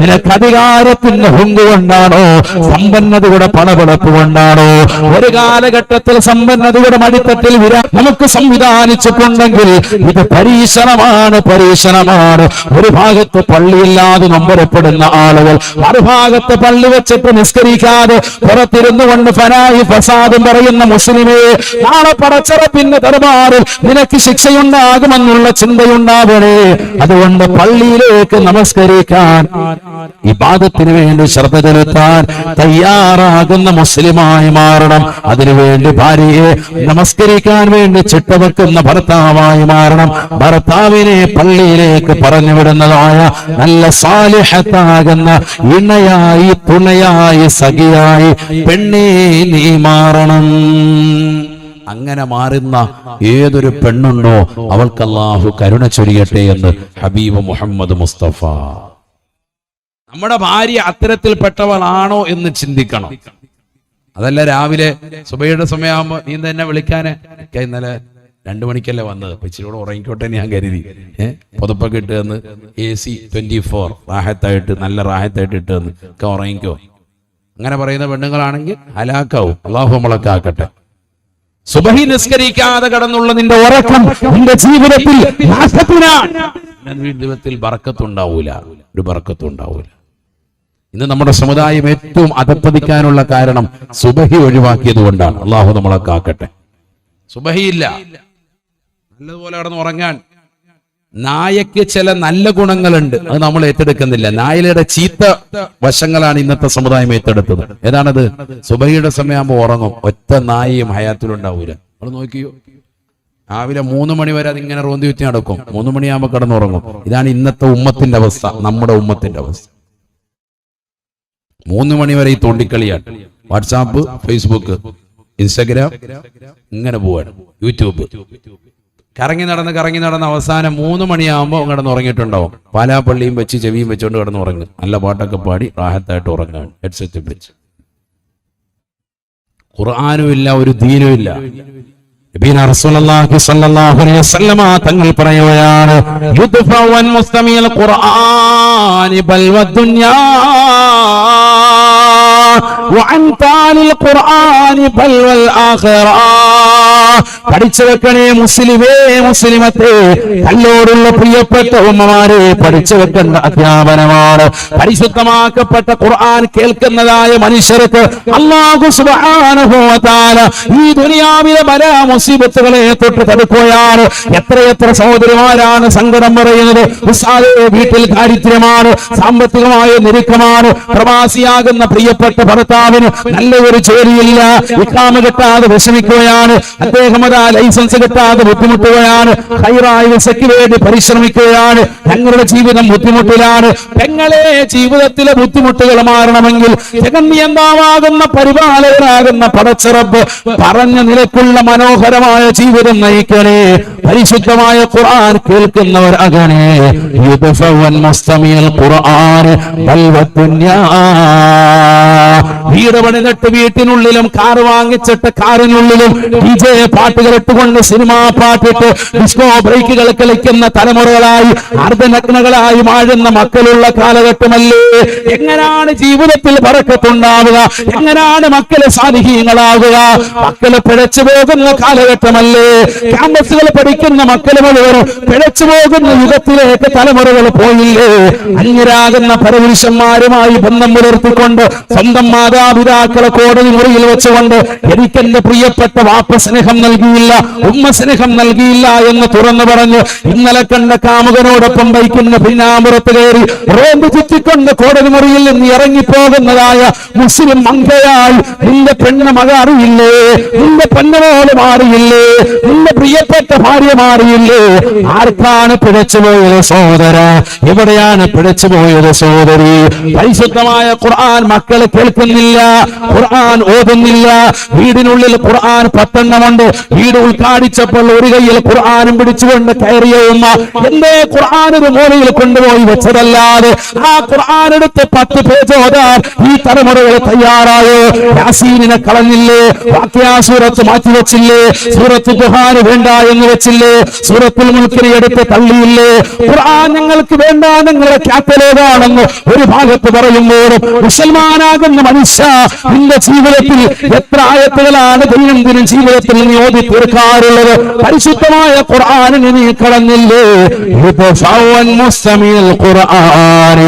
നിനക്ക് അധികാരത്തിന്റെ ഹുങ്ക് കൊണ്ടാണോ? സമ്പന്നതയുടെ പണപടപ്പ് കൊണ്ടാണോ? ഒരു കാലഘട്ടത്തിൽ സമ്പന്നതയുടെ മടിത്തട്ടിൽ നമുക്ക് സംവിധാനിച്ചിട്ടുണ്ടെങ്കിൽ ഇത് പരീക്ഷണമാണ്, പരീക്ഷണമാണ്. ഒരു ഭാഗത്ത് പള്ളിയില്ലാതെ നമ്പരപ്പെടുന്ന ആളുകൾ, മറുഭാഗത്ത് പള്ളി വെച്ചിട്ട് നിസ്കരിക്കാതെ പുറത്തിരുന്നു കൊണ്ട് ഫനായി ഫസാദും പറയുന്ന മുസ്ലിമേ, നാളെ പടച്ചറപ്പിന്റെ ദർബാറിൽ നിനക്ക് ശിക്ഷയുണ്ടാകുമെന്നുള്ള ചിന്തയുണ്ടാവണേ. അതുകൊണ്ട് പള്ളിയിലേക്ക് നമസ്കരിക്കാൻ, ഇബാദത്തിന് വേണ്ടി ശ്രദ്ധ ചെലുത്താൻ തയ്യാറാകുന്ന മുസ്ലിമായി മാറണം. അതിനുവേണ്ടി ഭാര്യയെ നമസ്കരിക്കാൻ വേണ്ടി ചിട്ടവെക്കുന്ന ഭർത്താവായി മാറണം. ഭർത്താവിനെ പള്ളിയിലേക്ക് പറഞ്ഞു വിടുന്നതായ നല്ല സാലിഹത്താകുന്ന ഇണയായി, തുണയായി, സഖിയായി പെണ്ണേ നീ മാറണം. അങ്ങനെ മാറുന്ന ഏതൊരു പെണ്ണുണ്ടോ അവൾക്ക് അല്ലാഹു കരുണ ചൊരിയട്ടെ എന്ന് ഹബീബ് മുഹമ്മദ് മുസ്തഫ. നമ്മുടെ ഭാര്യ അത്തരത്തിൽപ്പെട്ടവളാണോ എന്ന് ചിന്തിക്കണം. അതല്ല രാവിലെ സുബഹിയുടെ സമയമാകുമ്പോ നീ തന്നെ വിളിക്കാന് ഇന്നലെ 2 മണിക്കല്ലേ വന്നത്, ഇച്ചിരിയോടെ ഉറങ്ങിക്കോട്ടെ ഞാൻ കരുതി, പുതപ്പൊക്കെ ഇട്ട് തന്ന് AC 24 റാഹത്തായിട്ട് നല്ല റാഹത്തായിട്ട് ഇട്ട് തന്ന് ഒക്കെ ഉറങ്ങിക്കോ. അങ്ങനെ പറയുന്ന പെണ്ണുങ്ങളാണെങ്കിൽ ഹലാക്കാവും. അല്ലാഹു നമ്മളൊക്കെ ആക്കട്ടെ. സുബഹി നിസ്കരിക്കാതെ കടന്നുള്ള നിന്റെ ഉറക്കം നിന്റെ ജീവിതത്തിൽ ജീവിതത്തിൽ ബർക്കത്തുണ്ടാവൂല, ഒരു ബർക്കത്തുണ്ടാവൂല. ഇന്ന് നമ്മുടെ സമുദായം ഏറ്റവും അധപ്പതിക്കാനുള്ള കാരണം സുബഹി ഒഴിവാക്കിയത് കൊണ്ടാണ്. അള്ളാഹു നമ്മളെ കാക്കട്ടെ. സുബഹിയില്ല, നല്ലതുപോലെ കടന്ന് ഉറങ്ങാൻ. നായക്ക് ചില നല്ല ഗുണങ്ങളുണ്ട്, അത് നമ്മൾ ഏറ്റെടുക്കുന്നില്ല. നായയുടെ ചീത്ത വശങ്ങളാണ് ഇന്നത്തെ സമുദായം ഏറ്റെടുത്തത്. ഏതാണത്? സുബഹിയുടെ സമയമാകുമ്പോൾ ഉറങ്ങും, ഒറ്റ നായയും ഹയാത്തിലുണ്ടാവൂല. നമ്മൾ നോക്കിയോ, രാവിലെ 3 മണി വരെ അതിങ്ങനെ റോന്തി വെച്ച് നടക്കും, 3 മണിയാകുമ്പോൾ കിടന്നുറങ്ങും. ഇതാണ് ഇന്നത്തെ ഉമ്മത്തിന്റെ അവസ്ഥ, നമ്മുടെ ഉമ്മത്തിന്റെ അവസ്ഥ. 3 മണി വരെ ഈ തോണ്ടിക്കളിയാണ്. വാട്സാപ്പ്, ഫേസ്ബുക്ക്, ഇൻസ്റ്റഗ്രാം, ഇങ്ങനെ പോവാണ്, യൂട്യൂബ്. കറങ്ങി നടന്ന് അവസാനം 3 മണിയാകുമ്പോൾ കിടന്ന് ഉറങ്ങിയിട്ടുണ്ടാവും. പാലാപ്പള്ളിയും വെച്ച് ചെവിയും വെച്ചുകൊണ്ട് കിടന്ന് ഉറങ്ങും. നല്ല പാട്ടൊക്കെ പാടി റാഹത്തായിട്ട് ഉറങ്ങാണ്, ഹെഡ്സെറ്റ് വെച്ച്. ഖുർആനും ഇല്ല, ഒരു ദീനും ഇല്ല. റസൂലുള്ളാഹി സ്വല്ലല്ലാഹു അലൈഹി വസല്ലമ തങ്ങൾ പറയുകയാണ്, യുദ്ഫവൻ മുസ്തമിൽ ഖുർആനി ബൽവദ്ദുനിയാ വഅൻ താലിൽ ഖുർആനി ബൽവൽ ആഖിറ. പഠിച്ചു വെക്കണേ മുസ്ലിമേ, മുസ്ലിമത്തെ, കല്ലോടുള്ള പ്രിയപ്പെട്ട ഉമ്മമാരെ, പഠിച്ചു വെക്കേണ്ട അധ്യാപനമാണ്. പരിശുദ്ധമാക്കപ്പെട്ട ഖുർആൻ കേൾക്കുന്നതായ മനുഷ്യർക്ക് അല്ലാഹു സുബ്ഹാനഹു വ തആല ഈ ദുനിയാവിലെ ബലാ മുസീബത്തുകളെ തൊട്ട് തടുക്കുകയാണ്. എത്രയെത്ര സഹോദരിമാരാണ് സങ്കടം പറയുന്നത്, ഉസ്താദേ വീട്ടിൽ ദാരിദ്ര്യമാണ്, സാമ്പത്തികമായ ഞെരുക്കമാണ്, പ്രവാസിയാകുന്ന പ്രിയപ്പെട്ട ഭർത്താവിന് നല്ല ഒരു ജോലിയില്ല, ഇഖാമ കിട്ടാതെ വിഷമിക്കുകയാണ്, അദ്ദേഹം അതാ ലൈസൻസ് കിട്ടാതെ ബുദ്ധിമുട്ടുകയാണ്, ഖൈറായ വിസയ്ക്ക് വേണ്ടി പരിശ്രമിക്കുകയാണ്, ഞങ്ങളുടെ ജീവിതം ബുദ്ധിമുട്ടിലാണ്. പെങ്ങളെ, ജീവിതത്തിലെ ബുദ്ധിമുട്ടുകൾ മാറണമെങ്കിൽ ജഗന്നിയന്താവാകുന്ന പരിപാലകനാകുന്ന പടച്ചറബ് പറഞ്ഞ നിലക്കുള്ള മനോഹരമായ ജീവിതം നയിക്കണേ. പരിശുദ്ധമായ ഖുർആൻ കേൾക്കുന്നവർ അകണേ. യുദ്ഫവൻ മുസ്തമിൽ ഖുർആൻ ബൽവദ്ദുനിയാ. വീട് പണിതിട്ട് വീട്ടിനുള്ളിലും കാർ വാങ്ങിച്ചിട്ട് കാറിനുള്ളിലും DJ പാട്ടുകൾ ഇട്ടുകൊണ്ട് സിനിമാ പാട്ടിട്ട് ഡിസ്കോ ബ്രേക്കുകൾ കളിക്കുന്ന തലമുറകളായി അർദ്ധനഗ്നകളായി മാഴുന്ന മക്കളുള്ള കാലഘട്ടമല്ലേ? എങ്ങനെയാണ് ജീവിതത്തിൽ ബറക്കത്തുണ്ടാവുക? എങ്ങനെയാണ് മക്കളെ സാലിഹീങ്ങളാവുക? മക്കളെ പിഴച്ചു പോകുന്ന കാലഘട്ടമല്ലേ? ക്യാമ്പസുകൾ പഠിക്കുന്ന മക്കൾ മുഴുവൻ പിഴച്ചു പോകുന്ന യുഗത്തിലേക്ക് തലമുറകൾ പോയില്ലേ? അന്യരാകുന്ന പരപുരുഷന്മാരുമായി ബന്ധം പുലർത്തിക്കൊണ്ട് സ്വന്തം മാതാപിതാക്കളെ കോടതി മുറിയിൽ വെച്ചുകൊണ്ട് എനിക്കെന്റെ പ്രിയപ്പെട്ട വാപ്പ സ്നേഹം നൽകിയില്ല, ഉമ്മ സ്നേഹം നൽകിയില്ല എന്ന് തുറന്നു പറഞ്ഞ് ഇന്നലെ കണ്ട കാമുകനോടൊപ്പം ബൈക്കിന് പിന്നാമ്പുറത്ത് കയറി റോഡ് ചുറ്റിക്കൊണ്ട് കോടതി മുറിയിൽ നിന്ന് ഇറങ്ങിപ്പോകുന്നതായ മുസ്ലിം മങ്കയായി നിന്റെ പെണ്ണ മക അറിയില്ലേ? നിന്റെ പെണ്ണമോള് മാറിയില്ലേ? നിന്റെ പ്രിയപ്പെട്ട ഭാര്യ മാറിയില്ലേ? ആർക്കാണ് പിഴച്ചുപോയത് സഹോദര? എവിടെയാണ് പിഴച്ചുപോയത് സഹോദരി? പരിശുദ്ധമായ ഖുർആൻ മക്കളെ കേൾക്കുന്നില്ല, ഖുർആൻ ഓതുന്നില്ല. വീടിനുള്ളിൽ ഖുർആൻ 10 ഉണ്ട്. വീട് ഉദ്ഘാടിച്ചപ്പോൾ ഒരു കയ്യിൽ ഖുർആനും പിടിച്ചുകൊണ്ട് കയറിയ ഉമ്മ എന്തേ ഖുർആൻ ഒരു മൂലയിൽ കൊണ്ടുപോയി വെച്ചതല്ലാതെ ആ ഖുർആൻ എടുത്ത് 10 പേജ് ഓതാൻ ഈ തലമുറകൾ തയ്യാറായോ? യാസീനിനെ കളഞ്ഞില്ലേ? വാഖിഅ സൂറത്ത് മാറ്റിവെച്ചില്ലേ? സൂറത്ത് ദുഹാൻ വേണ്ട എന്ന് വെച്ചില്ലേ? സൂറത്തുൽ മുൽക്കിനെ എടുത്ത് തള്ളിയില്ലേ? ഖുർആൻ ഞങ്ങൾക്ക് വേണ്ട, നിങ്ങളുടെ കാറ്റലോഗാണെന്ന് ഒരു ഭാഗത്ത് പറയുമ്പോഴും മുസൽമാനാകുന്ന മനുഷ്യ നിന്റെ ജീവിതത്തിൽ എത്ര ആയത്തുകളാണ് ദൈനംദിന ജീവിതത്തിൽ നീ ഓതി തീർക്കാറുള്ളത്? പരിശുദ്ധമായ ഖുർആനിനെ നീ കളഞ്ഞില്ലേ? മുസ്തമിൽ ഖുർആൻ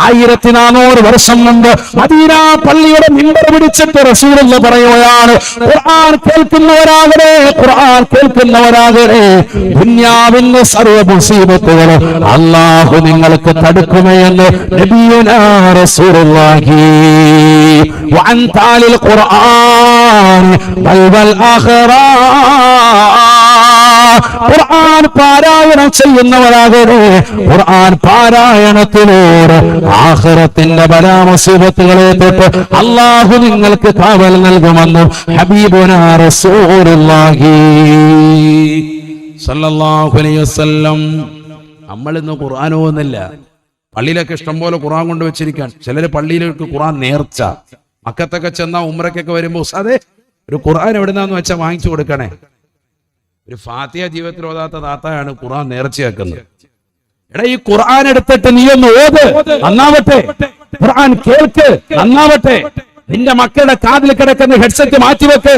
1400 വർഷം മുമ്പ് മദീന പള്ളിയുടെ മിമ്പർ പിടിച്ചിട്ട് റസൂലുള്ളാഹി പറയുകയാണ്, ഖുർആൻ കേൾക്കുന്നവരാകണേ, ഖുർആൻ കേൾക്കുന്നവരാകണേ, ദുനിയാവിന്റെ സർവ്വ മുസീബത്തുകളും അല്ലാഹു നിങ്ങൾക്ക് തടുക്കുമെന്ന് നബിയുനാ റസൂലുള്ളാഹി. വഅൻ താലിൽ ഖുർആൻ വൽ ആഖിറ, ഖുർആൻ പാരായണം ചെയ്യുന്നവരാകണേ, ഖുർആൻ പാരായണത്തിലൂടെ ആഖിറത്തിന്റെ ബലാമുസീബത്തുകളെ തൊട്ട് അല്ലാഹു നിങ്ങൾക്ക് കാവൽ നൽകുമെന്ന് ഹബീബുനാ റസൂലുള്ളാഹി സല്ലല്ലാഹു അലൈഹി വസല്ലം. നമ്മൾ ഇന്ന് ഖുർആൻ ഓതുന്നില്ല. പള്ളിയിലൊക്കെ ഇഷ്ടംപോലെ ഖുർആൻ കൊണ്ടുവച്ചിരിക്കാൻ. ചിലര് പള്ളിയിലേക്ക് ഖുർആൻ നേർച്ച, മക്കത്തൊക്കെ ചെന്നാ ഉംറയ്ക്കൊക്കെ വരുമ്പോ അതെ ഒരു ഖുർആൻ എവിടുന്നാന്ന് വെച്ചാൽ വാങ്ങിച്ചു കൊടുക്കണേ. ഒരു ഫാത്തിഹ ജീവിതത്തിൽ ഓതാത്ത താത്തയാണ് ഖുർആൻ നേർച്ചയാക്കുന്നത്. എടാ, ഈ ഖുർആൻ എടുത്തിട്ട് നീ ഒന്ന് ഓത്, നന്നാവട്ടെ. ഖുർആൻ കേൾക്ക്, നന്നാവട്ടെ. നിന്റെ മക്കളുടെ കാതിൽ കിടക്കുന്ന ഹെഡ്സെറ്റ് മാറ്റിവെക്ക്.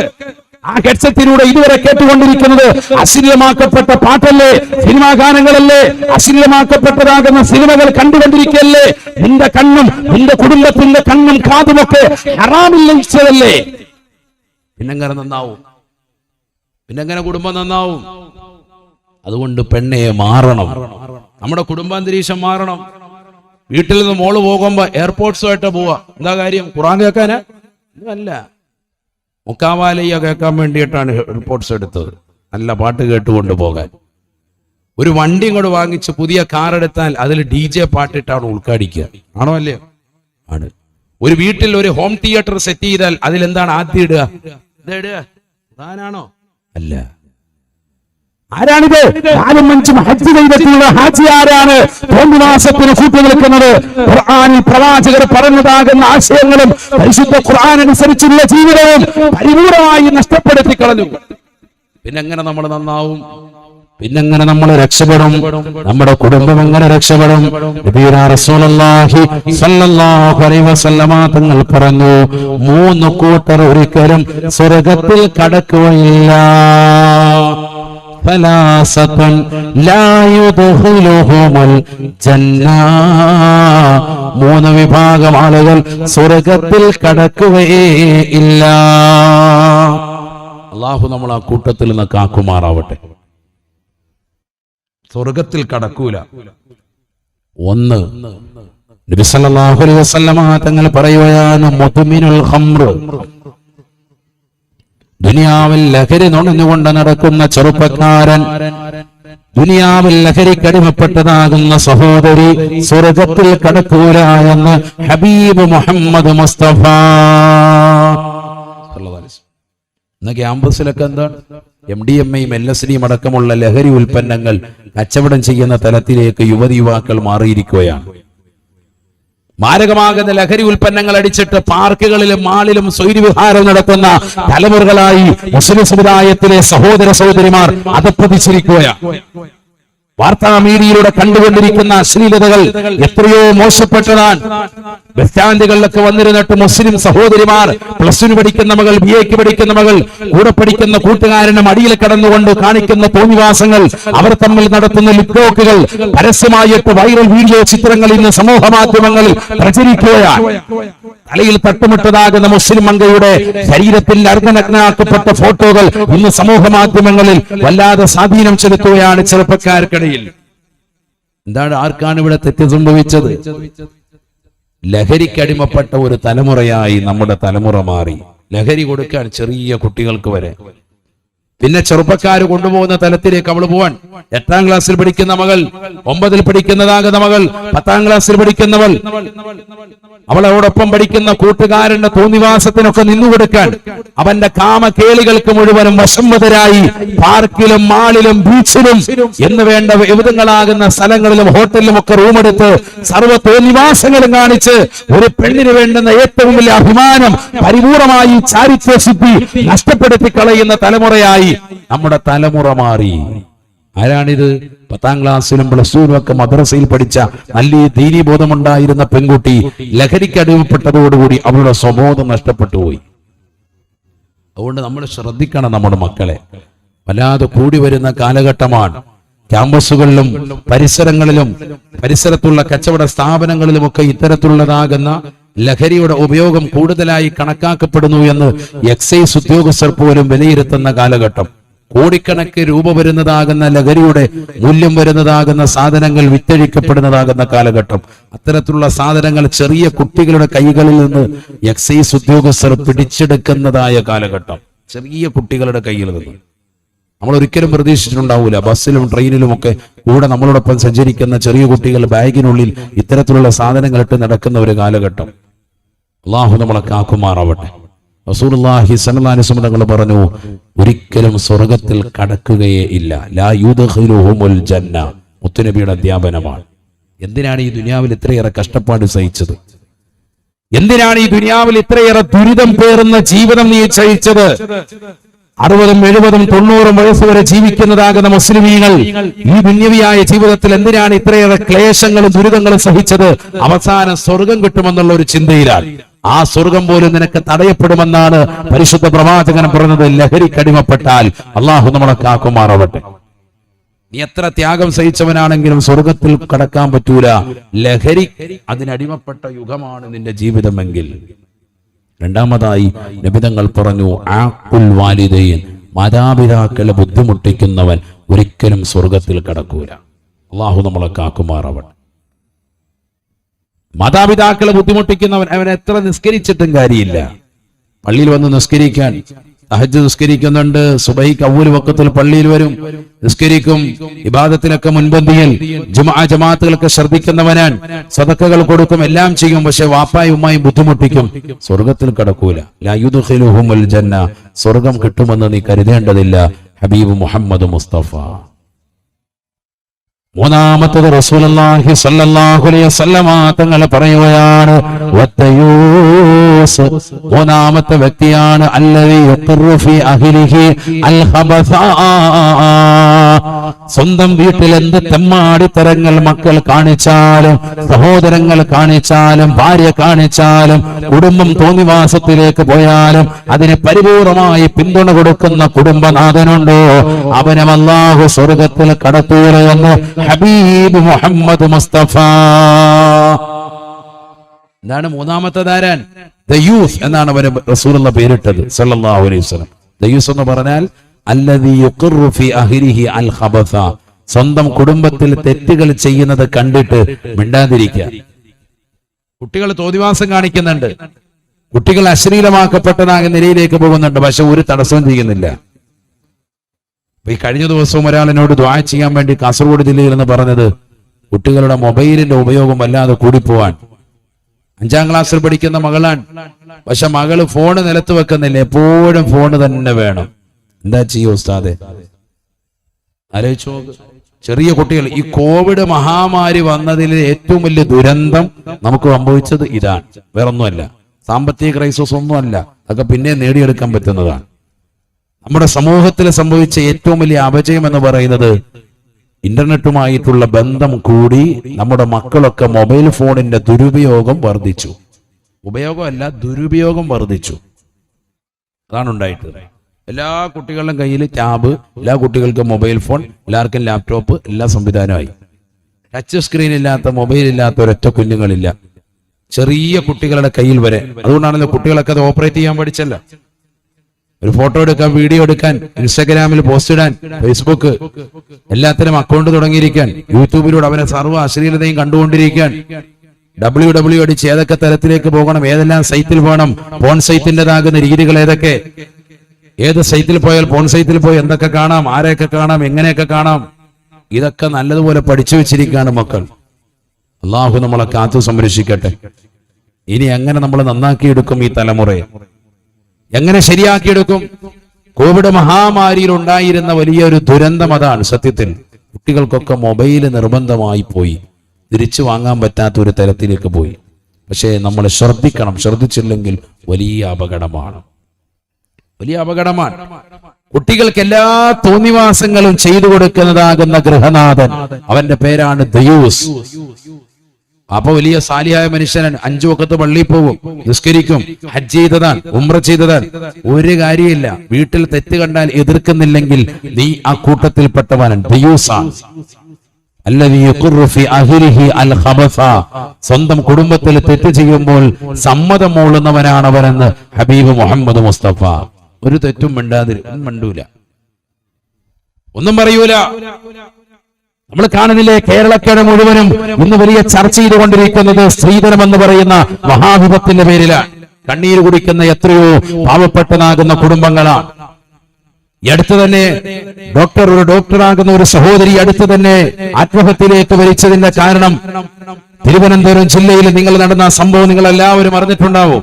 ആ ഹെഡ്സെറ്റിലൂടെ ഇതുവരെ കേട്ടുകൊണ്ടിരിക്കുന്നത് അശ്ലീലമാക്കപ്പെട്ട പാട്ടല്ലേ, സിനിമാ ഗാനങ്ങളല്ലേ, അശ്ലീലമാക്കപ്പെട്ടതാകുന്ന സിനിമകൾ കണ്ടുകൊണ്ടിരിക്കല്ലേ. നിന്റെ കണ്ണും നിന്റെ കുടുംബത്തിന്റെ കണ്ണും കാതുമൊക്കെ ഹറാമില്ലല്ലേ. പിന്നെങ്ങനെ നന്നാവും? പിന്നെങ്ങനെ കുടുംബം നന്നാവും? അതുകൊണ്ട് പെണ്ണെ മാറണം, നമ്മുടെ കുടുംബാന്തരീക്ഷം മാറണം. വീട്ടിൽ നിന്ന് മോള് പോകുമ്പോ എയർപോർട്സുമായിട്ട് പോവാ. എന്താ കാര്യം? ഖുർആൻ കേൾക്കാനാ? അല്ല, മുക്കാവാലയ്യ കേൾക്കാൻ വേണ്ടിയിട്ടാണ് എയർപോർട്സ് എടുത്തത്, നല്ല പാട്ട് കേട്ടുകൊണ്ട് പോകാൻ. ഒരു വണ്ടി ഇങ്ങോട്ട് വാങ്ങിച്ച് പുതിയ കാർ എടുത്താൽ അതിൽ DJ പാട്ടിട്ടാണ് ഉൾക്കാടിക്കുക. ആണോ അല്ലേ? ആണ്. ഒരു വീട്ടിൽ ഒരു ഹോം തിയേറ്റർ സെറ്റ് ചെയ്താൽ അതിലെന്താണ് ആദ്യം ഇടുക? ഇടുക ഖുർആനാണോ? അല്ല. ആരാണിത്? 4-5 ഹജ്ജ് ചെയ്തിട്ടുള്ള ഹാജി ആരാണ്? തോന്നിവാസത്തിന് കൂട്ടി നിൽക്കുന്നത്. ഖുർആനിൽ പ്രവാചകർ പറഞ്ഞതാകുന്ന ആശയങ്ങളും പരിശുദ്ധ ഖുർആൻ അനുസരിച്ചുള്ള ജീവിതവും പരിപൂർണമായി നഷ്ടപ്പെടുത്തി കളഞ്ഞു. പിന്നെങ്ങനെ നമ്മൾ നന്നാവും? പിന്നെങ്ങനെ നമ്മൾ രക്ഷപ്പെടും? നമ്മുടെ കുടുംബം എങ്ങനെ രക്ഷപ്പെടും? നബിയുനാ റസൂലുള്ളാഹി സ്വല്ലല്ലാഹു അലൈഹി വസല്ലമ തങ്ങൾ പറഞ്ഞു, 3 കൂട്ടർ ഒരിക്കലും സ്വർഗ്ഗത്തിൽ കടക്കുകയില്ല. ഫലാസത്തുൻ ലാ യുദ്ഖിലുഹുമുൽ ജന്ന, 3 വിഭാഗം ആളുകൾ സ്വർഗ്ഗത്തിൽ കടക്കുകയേ ഇല്ല. അല്ലാഹു നമ്മൾ ആ കൂട്ടത്തിൽ നിന്ന് കാക്കുമാറാവട്ടെ. സ്വർഗത്തിൽ കടക്കൂല. 1, നബി സല്ലല്ലാഹു അലൈഹി വസല്ലമ തങ്ങൾ പറയുകയാണ്, മുദ്മിനുൽ ഖംർ, ദുനിയാവിൽ ലഹരി നുണഞ്ഞുകൊണ്ട് നടക്കുന്ന ചെറുപ്പക്കാരൻ, ദുനിയാവിൽ ലഹരിക്കടിമപ്പെട്ടതാകുന്ന സഹോദരി സ്വർഗത്തിൽ കടക്കൂല എന്ന് ഹബീബ് മുഹമ്മദ് മുസ്തഫ. ഇന്ന് ക്യാമ്പസിലൊക്കെ എന്താണ് MDMA-യും LSD-യും അടക്കമുള്ള ലഹരി ഉൽപ്പന്നങ്ങൾ കച്ചവടം ചെയ്യുന്ന തലത്തിലേക്ക് യുവതിയുവാക്കൾ മാറിയിരിക്കുകയാണ്. മാരകമാകുന്ന ലഹരി ഉൽപ്പന്നങ്ങൾ അടിച്ചിട്ട് പാർക്കുകളിലും മാളിലും സ്വൈരവിഹാരം നടത്തുന്ന തലമുറകളായി മുസ്ലിം സമുദായത്തിലെ സഹോദര സഹോദരിമാർ അധപ്പതിച്ചിരിക്കുകയാണ്. വാർത്താ മീഡിയയിലൂടെ കണ്ടുകൊണ്ടിരിക്കുന്ന അശ്ലീലതകൾ എത്രയോ മോശപ്പെട്ടതാണ്. ബസ് സ്റ്റാൻഡുകളിലൊക്കെ വന്നിരുന്നിട്ട് മുസ്ലിം സഹോദരിമാർ +1 പഠിക്കുന്ന മകൾ, BA പഠിക്കുന്ന മകൾ, കൂടെ പഠിക്കുന്ന കൂട്ടുകാരന്റെ മടിയിൽ കിടന്നുകൊണ്ട് കാണിക്കുന്ന തോന്നിവാസങ്ങൾ, അവർ തമ്മിൽ നടത്തുന്ന ലിപ്ലോക്കുകൾ, പരസ്യമായിട്ട് വൈറൽ വീഡിയോ ചിത്രങ്ങൾ ഇന്ന് സമൂഹ മാധ്യമങ്ങളിൽ പ്രചരിക്കുകയാണ്. തലയിൽ തട്ടുമുട്ടതാകുന്ന മുസ്ലിം മംഗയുടെ ശരീരത്തിൽ അർദ്ധനഗ്നാക്കപ്പെട്ട ഫോട്ടോകൾ ഇന്ന് സമൂഹ മാധ്യമങ്ങളിൽ വല്ലാതെ സ്വാധീനം ചെലുത്തുകയാണ് ചെറുപ്പക്കാർക്കിടയിൽ. എന്താണ്, ആർക്കാണ് ഇവിടെ തെറ്റ് സംഭവിച്ചത്? ലഹരിക്കടിമപ്പെട്ട ഒരു തലമുറയായി നമ്മുടെ തലമുറ മാറി. ലഹരി കൊടുക്കാൻ ചെറിയ കുട്ടികൾക്ക് വരെ. പിന്നെ ചെറുപ്പക്കാര് കൊണ്ടുപോകുന്ന തലത്തിലേക്ക് അവൾ പോവാൻ. 8ാം ക്ലാസ്സിൽ പഠിക്കുന്ന മകൾ, 9ൽ പഠിക്കുന്നതാകുന്ന മകൾ, 10ാം ക്ലാസ്സിൽ പഠിക്കുന്നവൾ, അവളോടൊപ്പം പഠിക്കുന്ന കൂട്ടുകാരന്റെ തോന്നിവാസത്തിനൊക്കെ നിന്നുകൊടുക്കാൻ, അവന്റെ കാമകേളികൾക്ക് മുഴുവനും വശംവതരായി പാർക്കിലും മാളിലും ബീച്ചിലും എന്ന് വേണ്ട വിവിധങ്ങളാകുന്ന സ്ഥലങ്ങളിലും ഹോട്ടലിലും ഒക്കെ റൂമെടുത്ത് സർവ്വ തോന്നിവാസങ്ങളും കാണിച്ച് ഒരു പെണ്ണിന് വേണ്ടുന്ന ഏറ്റവും വലിയ അഭിമാനം പരിപൂർണമായി ചാരിത്രശുദ്ധി നഷ്ടപ്പെടുത്തി കളയുന്ന തലമുറയായി നമ്മുടെ തലമുറ മാറി. ആരാണിത്? 10ാം ക്ലാസ്സിലും പ്ലസ്2ലും ഒക്കെ മദ്രസയിൽ പഠിച്ച നല്ല ദീനീബോധമുണ്ടായിരുന്ന പെൺകുട്ടി ലഹരിക്ക് അടിമപ്പെട്ടതോടുകൂടി അവളുടെ സ്വബോധം നഷ്ടപ്പെട്ടു പോയി. അതുകൊണ്ട് നമ്മൾ ശ്രദ്ധിക്കണം നമ്മുടെ മക്കളെ. വല്ലാതെ കൂടി വരുന്ന കാലഘട്ടമാണ്. ക്യാമ്പസുകളിലും പരിസരങ്ങളിലും പരിസരത്തുള്ള കച്ചവട സ്ഥാപനങ്ങളിലുമൊക്കെ ഇത്തരത്തിലുള്ളതാകുന്ന ലഹരിയുടെ ഉപയോഗം കൂടുതലായി കണക്കാക്കപ്പെടുന്നു എന്ന് എക്സൈസ് ഉദ്യോഗസ്ഥർ പോലും വിലയിരുത്തുന്ന കാലഘട്ടം. കോടിക്കണക്ക് രൂപ വരുന്നതാകുന്ന ലഹരിയുടെ മൂല്യം വരുന്നതാകുന്ന സാധനങ്ങൾ വിറ്റഴിക്കപ്പെടുന്നതാകുന്ന കാലഘട്ടം. അത്തരത്തിലുള്ള സാധനങ്ങൾ ചെറിയ കുട്ടികളുടെ കൈകളിൽ നിന്ന് എക്സൈസ് ഉദ്യോഗസ്ഥർ പിടിച്ചെടുക്കുന്നതായ കാലഘട്ടം. ചെറിയ കുട്ടികളുടെ കയ്യിൽ നിന്ന് നമ്മൾ ഒരിക്കലും പ്രതീക്ഷിച്ചിട്ടുണ്ടാവൂല. ബസ്സിലും ട്രെയിനിലും ഒക്കെ കൂടെ നമ്മളോടൊപ്പം സഞ്ചരിക്കുന്ന ചെറിയ കുട്ടികൾ ബാഗിനുള്ളിൽ ഇത്തരത്തിലുള്ള സാധനങ്ങൾ ഇട്ട് നടക്കുന്ന ഒരു കാലഘട്ടം. അള്ളാഹു നമ്മളെ കാക്കുമാറാവട്ടെ. റസൂലുള്ളാഹി സ്വല്ലല്ലാഹു അലൈഹി വസല്ലം തങ്ങൾ പറഞ്ഞു, ഒരിക്കലും സ്വർഗത്തിൽ കടക്കുകയേ ഇല്ല. ലാ യുദ്ഖിലുഹുമുൽ ജന്ന. മുത്തുനബിയുടെ അധ്യാപനമാണ്. എന്തിനാണ് ഈ ദുനിയാവിൽ ഇത്രയേറെ കഷ്ടപ്പാട് സഹിച്ചത്? എന്തിനാണ് ഈ ദുനിയാവിൽ ഇത്രയേറെ ദുരിതം പേറുന്ന ജീവിതം നീ സഹിച്ചത്? 60, 70, 90 വയസ്സ് വരെ ജീവിക്കുന്നതാകുന്ന മുസ്ലിമീങ്ങൾ ഈ ദുന്യവിയായ ജീവിതത്തിൽ എന്തിനാണ് ഇത്രയേറെ ക്ലേശങ്ങളും ദുരിതങ്ങളും സഹിച്ചത്? അവസാനം സ്വർഗം കിട്ടുമെന്നുള്ള ഒരു ചിന്തയിലാണ്. ആ സ്വർഗം പോലും നിനക്ക് തടയപ്പെടുമെന്നാണ് പരിശുദ്ധ പ്രവാചകൻ പറഞ്ഞത്. ലഹരിക്കടിമപ്പെട്ടാൽ അള്ളാഹു നമ്മളെ കാക്കുമാറാവട്ടെ. നീ എത്ര ത്യാഗം സഹിച്ചവനാണെങ്കിലും സ്വർഗത്തിൽ കടക്കാൻ പറ്റൂല. ലഹരി അതിനടിമപ്പെട്ട യുഗമാണ് നിന്റെ ജീവിതമെങ്കിൽ. രണ്ടാമതായി നബിതങ്ങൾ പറഞ്ഞു, ആഖുൽ വാലിദൈൻ, മാതാപിതാക്കളെ ബുദ്ധിമുട്ടിക്കുന്നവൻ ഒരിക്കലും സ്വർഗത്തിൽ കടക്കൂല. അള്ളാഹു നമ്മളെ കാക്കുമാറാവട്ടെ. മാതാപിതാക്കളെ ബുദ്ധിമുട്ടിക്കുന്നവൻ അവൻ എത്ര നിസ്കരിച്ചിട്ടും കാര്യമില്ല. പള്ളിയിൽ വന്ന് നിസ്കരിക്കാൻ, തഹജ്ജുദ് നിസ്കരിക്കുന്നുണ്ട്, സുബഹിക്ക് അവ്വൽ വഖത്തിൽ പള്ളിയിൽ വരും, നിസ്കരിക്കും, ഇബാദത്തിലൊക്കെ മുൻപന്തിയിൽ, ജമാഅത്തുകളൊക്കെ ശ്രദ്ധിക്കുന്നവനാൻ, സദഖകൾ കൊടുക്കും, എല്ലാം ചെയ്യും. പക്ഷെ വാപ്പായും ഉമ്മായും ബുദ്ധിമുട്ടിക്കും, സ്വർഗത്തിൽ കടക്കൂല. ലാ യുദ്ഖിലുഹുമുൽ ജന്ന. സ്വർഗം കിട്ടുമെന്ന് നീ കരുതേണ്ടതില്ല. ഹബീബ് മുഹമ്മദ് മുസ്തഫ. മൂന്നാമത്തത് റസൂലുള്ളാഹി സ്വല്ലല്ലാഹു അലൈഹി വസല്ലമ തങ്ങൾ പറയുകയാണ്, വത്തയൂസ്, മൂന്നാമത്തെ വ്യക്തിയാണ് അല്ലദീ യുഖിറു ഫീ അഹ്ലിഹി അൽ ഖബസ. സ്വന്തം വീട്ടിൽ എന്ത് തെമ്മാടിത്തരങ്ങൾ മക്കൾ കാണിച്ചാലും, സഹോദരങ്ങൾ കാണിച്ചാലും, ഭാര്യ കാണിച്ചാലും, കുടുംബം തോന്നിവാസത്തിലേക്ക് പോയാലും അതിന് പരിപൂർണമായി പിന്തുണ കൊടുക്കുന്ന കുടുംബനാഥനുണ്ടോ അവനും അല്ലാഹു സ്വർഗത്തിൽ കടത്തൂലെന്ന് ഹബീബ് മുഹമ്മദ് മുസ്തഫ. എന്താണ് മൂന്നാമത്തെ ധാരാൻ? ദയൂസ് എന്നാണ് അവന് റസൂലുള്ള പേരിട്ടത് സല്ലല്ലാഹു അലൈഹി വസല്ലം. ദയൂസ് എന്ന് പറഞ്ഞാൽ അല്ലദീ യുഖിറു ഫീ അഹ്ലിഹി അൽ ഖബസ. സ്വന്തം കുടുംബത്തിൽ തെറ്റുകൾ ചെയ്യുന്നത് കണ്ടിട്ട് മിണ്ടാതിരിക്കുക. കുട്ടികൾ തോന്നിവാസം കാണിക്കുന്നുണ്ട്, കുട്ടികൾ അശ്ലീലമാക്കപ്പെട്ടതാകുന്ന നിലയിലേക്ക് പോകുന്നുണ്ട്, പക്ഷെ ഒരു തടസ്സവും ചെയ്യുന്നില്ല. ഈ കഴിഞ്ഞ ദിവസവും ഒരാളിനോട് ദുആ ചെയ്യാൻ വേണ്ടി കാസർഗോഡ് ജില്ലയിൽ നിന്ന് പറഞ്ഞത്, കുട്ടികളുടെ മൊബൈലിന്റെ ഉപയോഗം വല്ലാതെ കൂടിപ്പോവാൻ. 5ാം ക്ലാസ്സിൽ പഠിക്കുന്ന മകളാണ്, പക്ഷെ മകള് ഫോണ് നിലത്ത് വെക്കുന്നില്ല, എപ്പോഴും ഫോണ് തന്നെ വേണം. എന്താ ചെയ്യോ ഉസ്താദെ? ആലോചിച്ചോ. ചെറിയ കുട്ടികൾ, ഈ കോവിഡ് മഹാമാരി വന്നതിൽ ഏറ്റവും വലിയ ദുരന്തം നമുക്ക് സംഭവിച്ചത് ഇതാണ്, വേറൊന്നുമല്ല. സാമ്പത്തിക ക്രൈസിസ് ഒന്നുമല്ല, അതൊക്കെ പിന്നെ നേടിയെടുക്കാൻ പറ്റുന്നതാണ്. നമ്മുടെ സമൂഹത്തിൽ സംഭവിച്ച ഏറ്റവും വലിയ അപജയം എന്ന് പറയുന്നത് ഇന്റർനെറ്റുമായിട്ടുള്ള ബന്ധം കൂടി നമ്മുടെ മക്കളൊക്കെ മൊബൈൽ ഫോണിന്റെ ദുരുപയോഗം വർദ്ധിച്ചു. ഉപയോഗമല്ല, ദുരുപയോഗം വർദ്ധിച്ചു. അതാണ് ഉണ്ടായിട്ടുള്ളത്. എല്ലാ കുട്ടികളുടെ കയ്യിൽ ടാബ്, എല്ലാ കുട്ടികൾക്കും മൊബൈൽ ഫോൺ, എല്ലാവർക്കും ലാപ്ടോപ്പ്, എല്ലാ സംവിധാനമായി. ടച്ച് സ്ക്രീൻ ഇല്ലാത്ത, മൊബൈൽ ഇല്ലാത്ത ഒരൊറ്റ കുഞ്ഞുങ്ങളില്ല, ചെറിയ കുട്ടികളുടെ കയ്യിൽ വരെ. അതുകൊണ്ടാണല്ലോ കുട്ടികളൊക്കെ അത് ഓപ്പറേറ്റ് ചെയ്യാൻ പഠിച്ചല്ല. ഒരു ഫോട്ടോ എടുക്കാൻ, വീഡിയോ എടുക്കാൻ, ഇൻസ്റ്റാഗ്രാമിൽ പോസ്റ്റ് ഇടാൻ, ഫേസ്ബുക്ക്, എല്ലാത്തിനും അക്കൗണ്ട് തുടങ്ങിയിരിക്കാൻ, യൂട്യൂബിലൂടെ അവനെ സർവ്വ അശ്ലീലതയും കണ്ടുകൊണ്ടിരിക്കാൻ, WW അടിച്ച് ഏതൊക്കെ തരത്തിലേക്ക് പോകണം, ഏതെല്ലാം സൈറ്റിൽ പോകണം, പോൺ സൈറ്റിൻ്റെതാകുന്ന രീതികൾ ഏതൊക്കെ, ഏത് സൈറ്റിൽ പോയാൽ പോൺ സൈറ്റിൽ പോയി എന്തൊക്കെ കാണാം, ആരെയൊക്കെ കാണാം, എങ്ങനെയൊക്കെ കാണാം, ഇതൊക്കെ നല്ലതുപോലെ പഠിച്ചു വെച്ചിരിക്കുകയാണ് മക്കൾ. അള്ളാഹു നമ്മളെ കാത്തു സംരക്ഷിക്കട്ടെ. ഇനി എങ്ങനെ നമ്മൾ നന്നാക്കിയെടുക്കും ഈ തലമുറയെ, എങ്ങനെ ശരിയാക്കിയെടുക്കും? കോവിഡ് മഹാമാരിയിൽ ഉണ്ടായിരുന്ന വലിയൊരു ദുരന്തം അതാണ്. സത്യത്തിൽ കുട്ടികൾക്കൊക്കെ മൊബൈൽ നിർബന്ധമായി പോയി, തിരിച്ചു വാങ്ങാൻ പറ്റാത്ത ഒരു തരത്തിലേക്ക് പോയി. പക്ഷേ നമ്മൾ ശ്രദ്ധിക്കണം, ശ്രദ്ധിച്ചില്ലെങ്കിൽ വലിയ അപകടമാണ്, വലിയ അപകടമാണ്. കുട്ടികൾക്ക് എല്ലാ തോന്നിവാസങ്ങളും ചെയ്തു കൊടുക്കുന്നതാകുന്ന ഗൃഹനാഥൻ, അവന്റെ പേരാണ് ദയൂസ്. അപ്പൊ വലിയ സാലിയായ മനുഷ്യൻ 5 വഖത്ത് പള്ളിയിൽ പോകും, നിസ്കരിക്കും, ഹജ്ജ് ചെയ്തതാണ്, ഉംറ ചെയ്തതാണ്, ഒരു കാര്യമില്ല. വീട്ടിൽ തെറ്റ് കണ്ടാൽ എതിർക്കുന്നില്ലെങ്കിൽ നീ ആ കൂട്ടത്തിൽപ്പെട്ടവനാണ്, ദയൂസാണ്. സ്വന്തം കുടുംബത്തിൽ തെറ്റ് ചെയ്യുമ്പോൾ സമ്മതം മൂളുന്നവനാണ് അവനെന്ന് ഹബീബ് മുഹമ്മദ് മുസ്തഫ. ഒരു തെറ്റും മിണ്ടൂല, ഒന്നും പറയൂല. നമ്മൾ കാണുന്നില്ലേ, കേരളക്കര മുഴുവനും ഇന്ന് വലിയ ചർച്ച ചെയ്തുകൊണ്ടിരിക്കുന്നത് സ്ത്രീധനം എന്ന് പറയുന്ന മഹാവിപത്തിന്റെ പേരിലാണ്. കണ്ണീര് കുടിക്കുന്ന എത്രയോ പാവപ്പെട്ടതാകുന്ന കുടുംബങ്ങളാണ്. ഈ അടുത്ത് തന്നെ ഒരു ഡോക്ടറാകുന്ന ഒരു സഹോദരി അടുത്ത് തന്നെ ആത്മഹത്യയിലേക്ക് വലിച്ചതിന്റെ കാരണം തിരുവനന്തപുരം ജില്ലയിൽ നിങ്ങൾ നടന്ന സംഭവം നിങ്ങൾ എല്ലാവരും അറിഞ്ഞിട്ടുണ്ടാവും.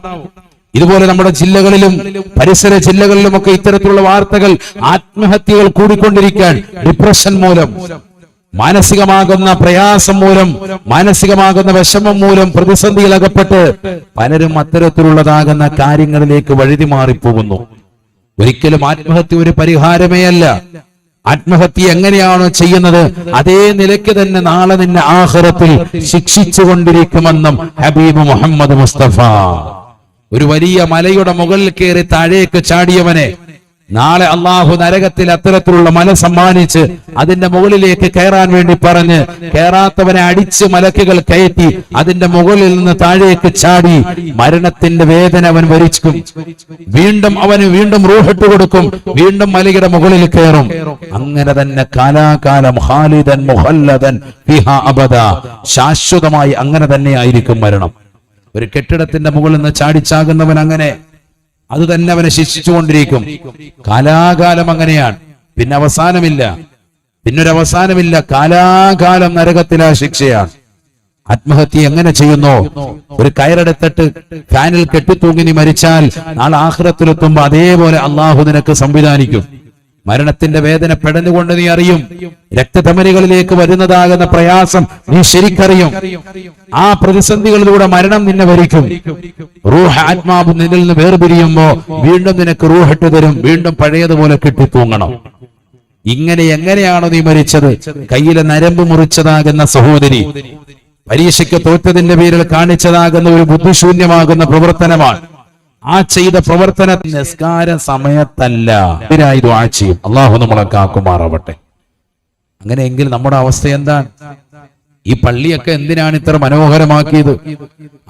ഇതുപോലെ നമ്മുടെ ജില്ലകളിലും പരിസര ജില്ലകളിലുമൊക്കെ ഇത്തരത്തിലുള്ള വാർത്തകൾ, ആത്മഹത്യകൾ കൂടിക്കൊണ്ടിരിക്കാൻ, ഡിപ്രഷൻ മൂലം, മാനസികമാകുന്ന പ്രയാസം മൂലം, മാനസികമാകുന്ന വിഷമം മൂലം പ്രതിസന്ധിയിൽ അകപ്പെട്ട് പലരും അത്തരത്തിലുള്ളതാകുന്ന കാര്യങ്ങളിലേക്ക് വഴുതി മാറിപ്പോകുന്നു. ഒരിക്കലും ആത്മഹത്യ ഒരു പരിഹാരമേ അല്ല. ആത്മഹത്യ എങ്ങനെയാണോ ചെയ്യുന്നത് അതേ നിലയ്ക്ക് തന്നെ നാളെ നിന്നെ ആഖിറത്തിൽ ശിക്ഷിച്ചു കൊണ്ടിരിക്കുമെന്നും ഹബീബ് മുഹമ്മദ് മുസ്തഫ. ഒരു വലിയ മലയുടെ മുകളിൽ കയറി താഴേക്ക് ചാടിയവനെ നാളെ അള്ളാഹു നരകത്തിൽ അത്തരത്തിലുള്ള മല സമ്മാനിച്ച് അതിന്റെ മുകളിലേക്ക് കയറാൻ വേണ്ടി പറഞ്ഞ് കയറാത്തവനെ അടിച്ച് മലക്കുകൾ കയറ്റി അതിന്റെ മുകളിൽ നിന്ന് താഴേക്ക് ചാടി മരണത്തിന്റെ വേദന അവൻ വരിക്കും. അവന് വീണ്ടും റൂഹിട്ട് കൊടുക്കും, വീണ്ടും മലയുടെ മുകളിൽ കയറും. അങ്ങനെ തന്നെ കാലാകാലം ഖാലിദൻ മുഖല്ലദൻ ഫിഹാ അബദ, ശാശ്വതമായി അങ്ങനെ തന്നെ ആയിരിക്കും മരണം. ഒരു കെട്ടിടത്തിന്റെ മുകളിൽ നിന്ന് ചാടിച്ചാകുന്നവൻ അങ്ങനെ അത് തന്നെ അവനെ ശിക്ഷിച്ചുകൊണ്ടിരിക്കും. കാലാകാലം അങ്ങനെയാണ്, പിന്നെ അവസാനമില്ല, പിന്നൊരവസാനമില്ല. കാലാകാലം നരകത്തിലാ ശിക്ഷയാണ്. ആത്മഹത്യ എങ്ങനെ ചെയ്യുന്നു? ഒരു കയറെടുത്തിട്ട് ഫാനിൽ കെട്ടിത്തൂങ്ങി നീ മരിച്ചാൽ നാളെ ആഖിറത്തിലെത്തുമ്പോ അതേപോലെ അള്ളാഹു നിനക്ക് സംവിധാനിക്കും. മരണത്തിന്റെ വേദന പെടഞ്ഞുകൊണ്ട് നീ അറിയും. രക്തധമനികളിലേക്ക് വരുന്നതാകുന്ന പ്രയാസം നീ ശരിക്കറിയും. ആ പ്രതിസന്ധികളിലൂടെ മരണം നിന്നെ വരിക്കും. റൂഹ്, ആത്മാവ് നിന്നിൽ നിന്ന് വേർപിരിയുമ്പോ വീണ്ടും നിനക്ക് റൂഹിട്ട് തരും, വീണ്ടും പഴയതുപോലെ കെട്ടിത്തൂങ്ങണം. ഇങ്ങനെ എങ്ങനെയാണോ നീ മരിച്ചത്? കയ്യിലെ നരമ്പ് മുറിച്ചതാകുന്ന സഹോദരി പരീക്ഷയ്ക്ക് തോറ്റതിന്റെ പേരിൽ കാണിച്ചതാകുന്ന ഒരു ബുദ്ധിശൂന്യമാകുന്ന പ്രവർത്തനമാണ്. ആ ചെയ്ത പ്രവർത്തന നിസ്കാര സമയത്തല്ല, ഇതിനായി ദുആ ചെയ്യും. അള്ളാഹു നമ്മളെ കാക്കുമാറാവട്ടെ. അങ്ങനെയെങ്കിൽ നമ്മുടെ അവസ്ഥ എന്താണ്? ഈ പള്ളിയൊക്കെ എന്തിനാണ് ഇത്ര മനോഹരമാക്കിയത്?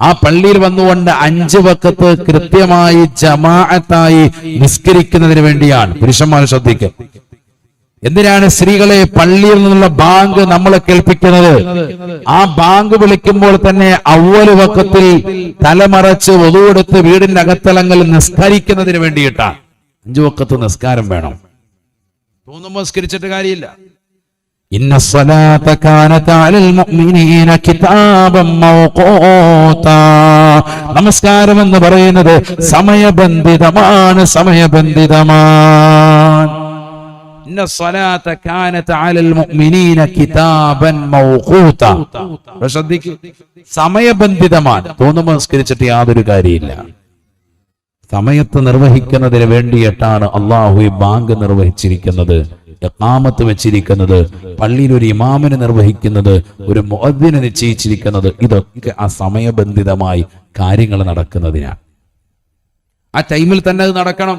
ആ പള്ളിയിൽ വന്നുകൊണ്ട് 5 വഖത്ത് കൃത്യമായി ജമാഅത്തായി നിസ്കരിക്കുന്നതിന് വേണ്ടിയാണ്. പുരുഷന്മാർ ശ്രദ്ധിക്കുക. എന്തിനാണ് സ്ത്രീകളെ പള്ളിയിൽ നിന്നുള്ള ബാങ്ക് നമ്മളെ കേൾപ്പിക്കുന്നത്? ആ ബാങ്ക് വിളിക്കുമ്പോൾ തന്നെ അവ്വൽ വഖത്തിൽ തലമറച്ച് wudu എടുത്ത് വീടിന്റെ അകത്തളങ്ങളിൽ നിസ്കരിക്കുന്നതിന് വേണ്ടിയിട്ടാണ്. 5 വഖത്ത് നിസ്കാരം വേണം. തോന്നുമ്പോൾ നിസ്കരിച്ചിട്ട് കാര്യമില്ല. ഇന്ന സ്വലാത്ത കാനത അലൽ മുഅ്മിനീന കിതാബൻ മൗഖൂതാ. നമസ്കാരം എന്ന് പറയുന്നത് സമയബന്ധിതമാണ്, സമയബന്ധിതമാണ്. സമയബന്ധിതമാണ്. തോന്നുമ്പോൾ നിസ്കരിച്ചിട്ട് യാതൊരു കാര്യമില്ല. സമയത്ത് നിർവഹിക്കുന്നതിന് വേണ്ടിയിട്ടാണ് അള്ളാഹു ഈ ബാങ്ക് നിർവഹിച്ചിരിക്കുന്നത്, ഇഖാമത്ത് വെച്ചിരിക്കുന്നത്, പള്ളിയിൽ ഒരു ഇമാമിനെ നിർവഹിക്കുന്നത്, ഒരു മുഅദ്ദിനെ നിശ്ചയിച്ചിരിക്കുന്നത്. ഇതൊക്കെ ആ സമയബന്ധിതമായി കാര്യങ്ങൾ നടക്കുന്നതിനാണ്. ആ ടൈമിൽ തന്നെ അത് നടക്കണം.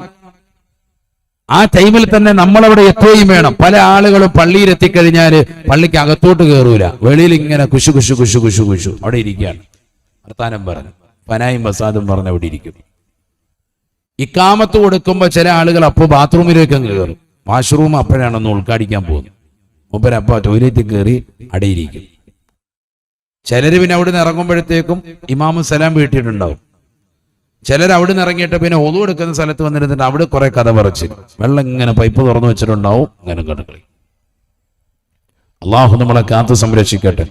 ആ ടൈമിൽ തന്നെ നമ്മളവിടെ എത്തുകയും വേണം. പല ആളുകളും പള്ളിയിൽ എത്തിക്കഴിഞ്ഞാല് പള്ളിക്ക് അകത്തോട്ട് കയറൂല, വെളിയിൽ ഇങ്ങനെ കുശു കുശു കുശു കുശു കുശു അവിടെ ഇരിക്കുകയാണ്. വർത്താനം പറഞ്ഞു ഫനായും ബസാദും പറഞ്ഞ് അവിടെ ഇരിക്കും. ഇഖാമത്ത് കൊടുക്കുമ്പോ ചില ആളുകൾ അപ്പൊ ബാത്റൂമിലേക്ക് അങ്ങ് കയറും. വാഷ്റൂം അപ്പോഴാണെന്ന് ഉൾക്കാടിക്കാൻ പോകുന്നു. മുമ്പരപ്പ ടോയ്ലറ്റിൽ കയറി അടയിരിക്കും. ചിലര് പിന്നെ അവിടെ നിന്ന് ഇറങ്ങുമ്പോഴത്തേക്കും ഇമാമും സലാം വീട്ടിട്ടുണ്ടാവും. ചിലർ അവിടെ നിന്ന് ഇറങ്ങിയിട്ട് പിന്നെ ഒളു എടുക്കുന്ന സ്ഥലത്ത് വന്നിരുന്നിട്ട് അവിടെ കുറെ കഥ പറിച്ച് വെള്ളം ഇങ്ങനെ പൈപ്പ് തുറന്നു വെച്ചിട്ടുണ്ടാവും, ഇങ്ങനെ കണ്ടുകളി. അള്ളാഹു നമ്മളെ കാത്തു സംരക്ഷിക്കട്ടെ.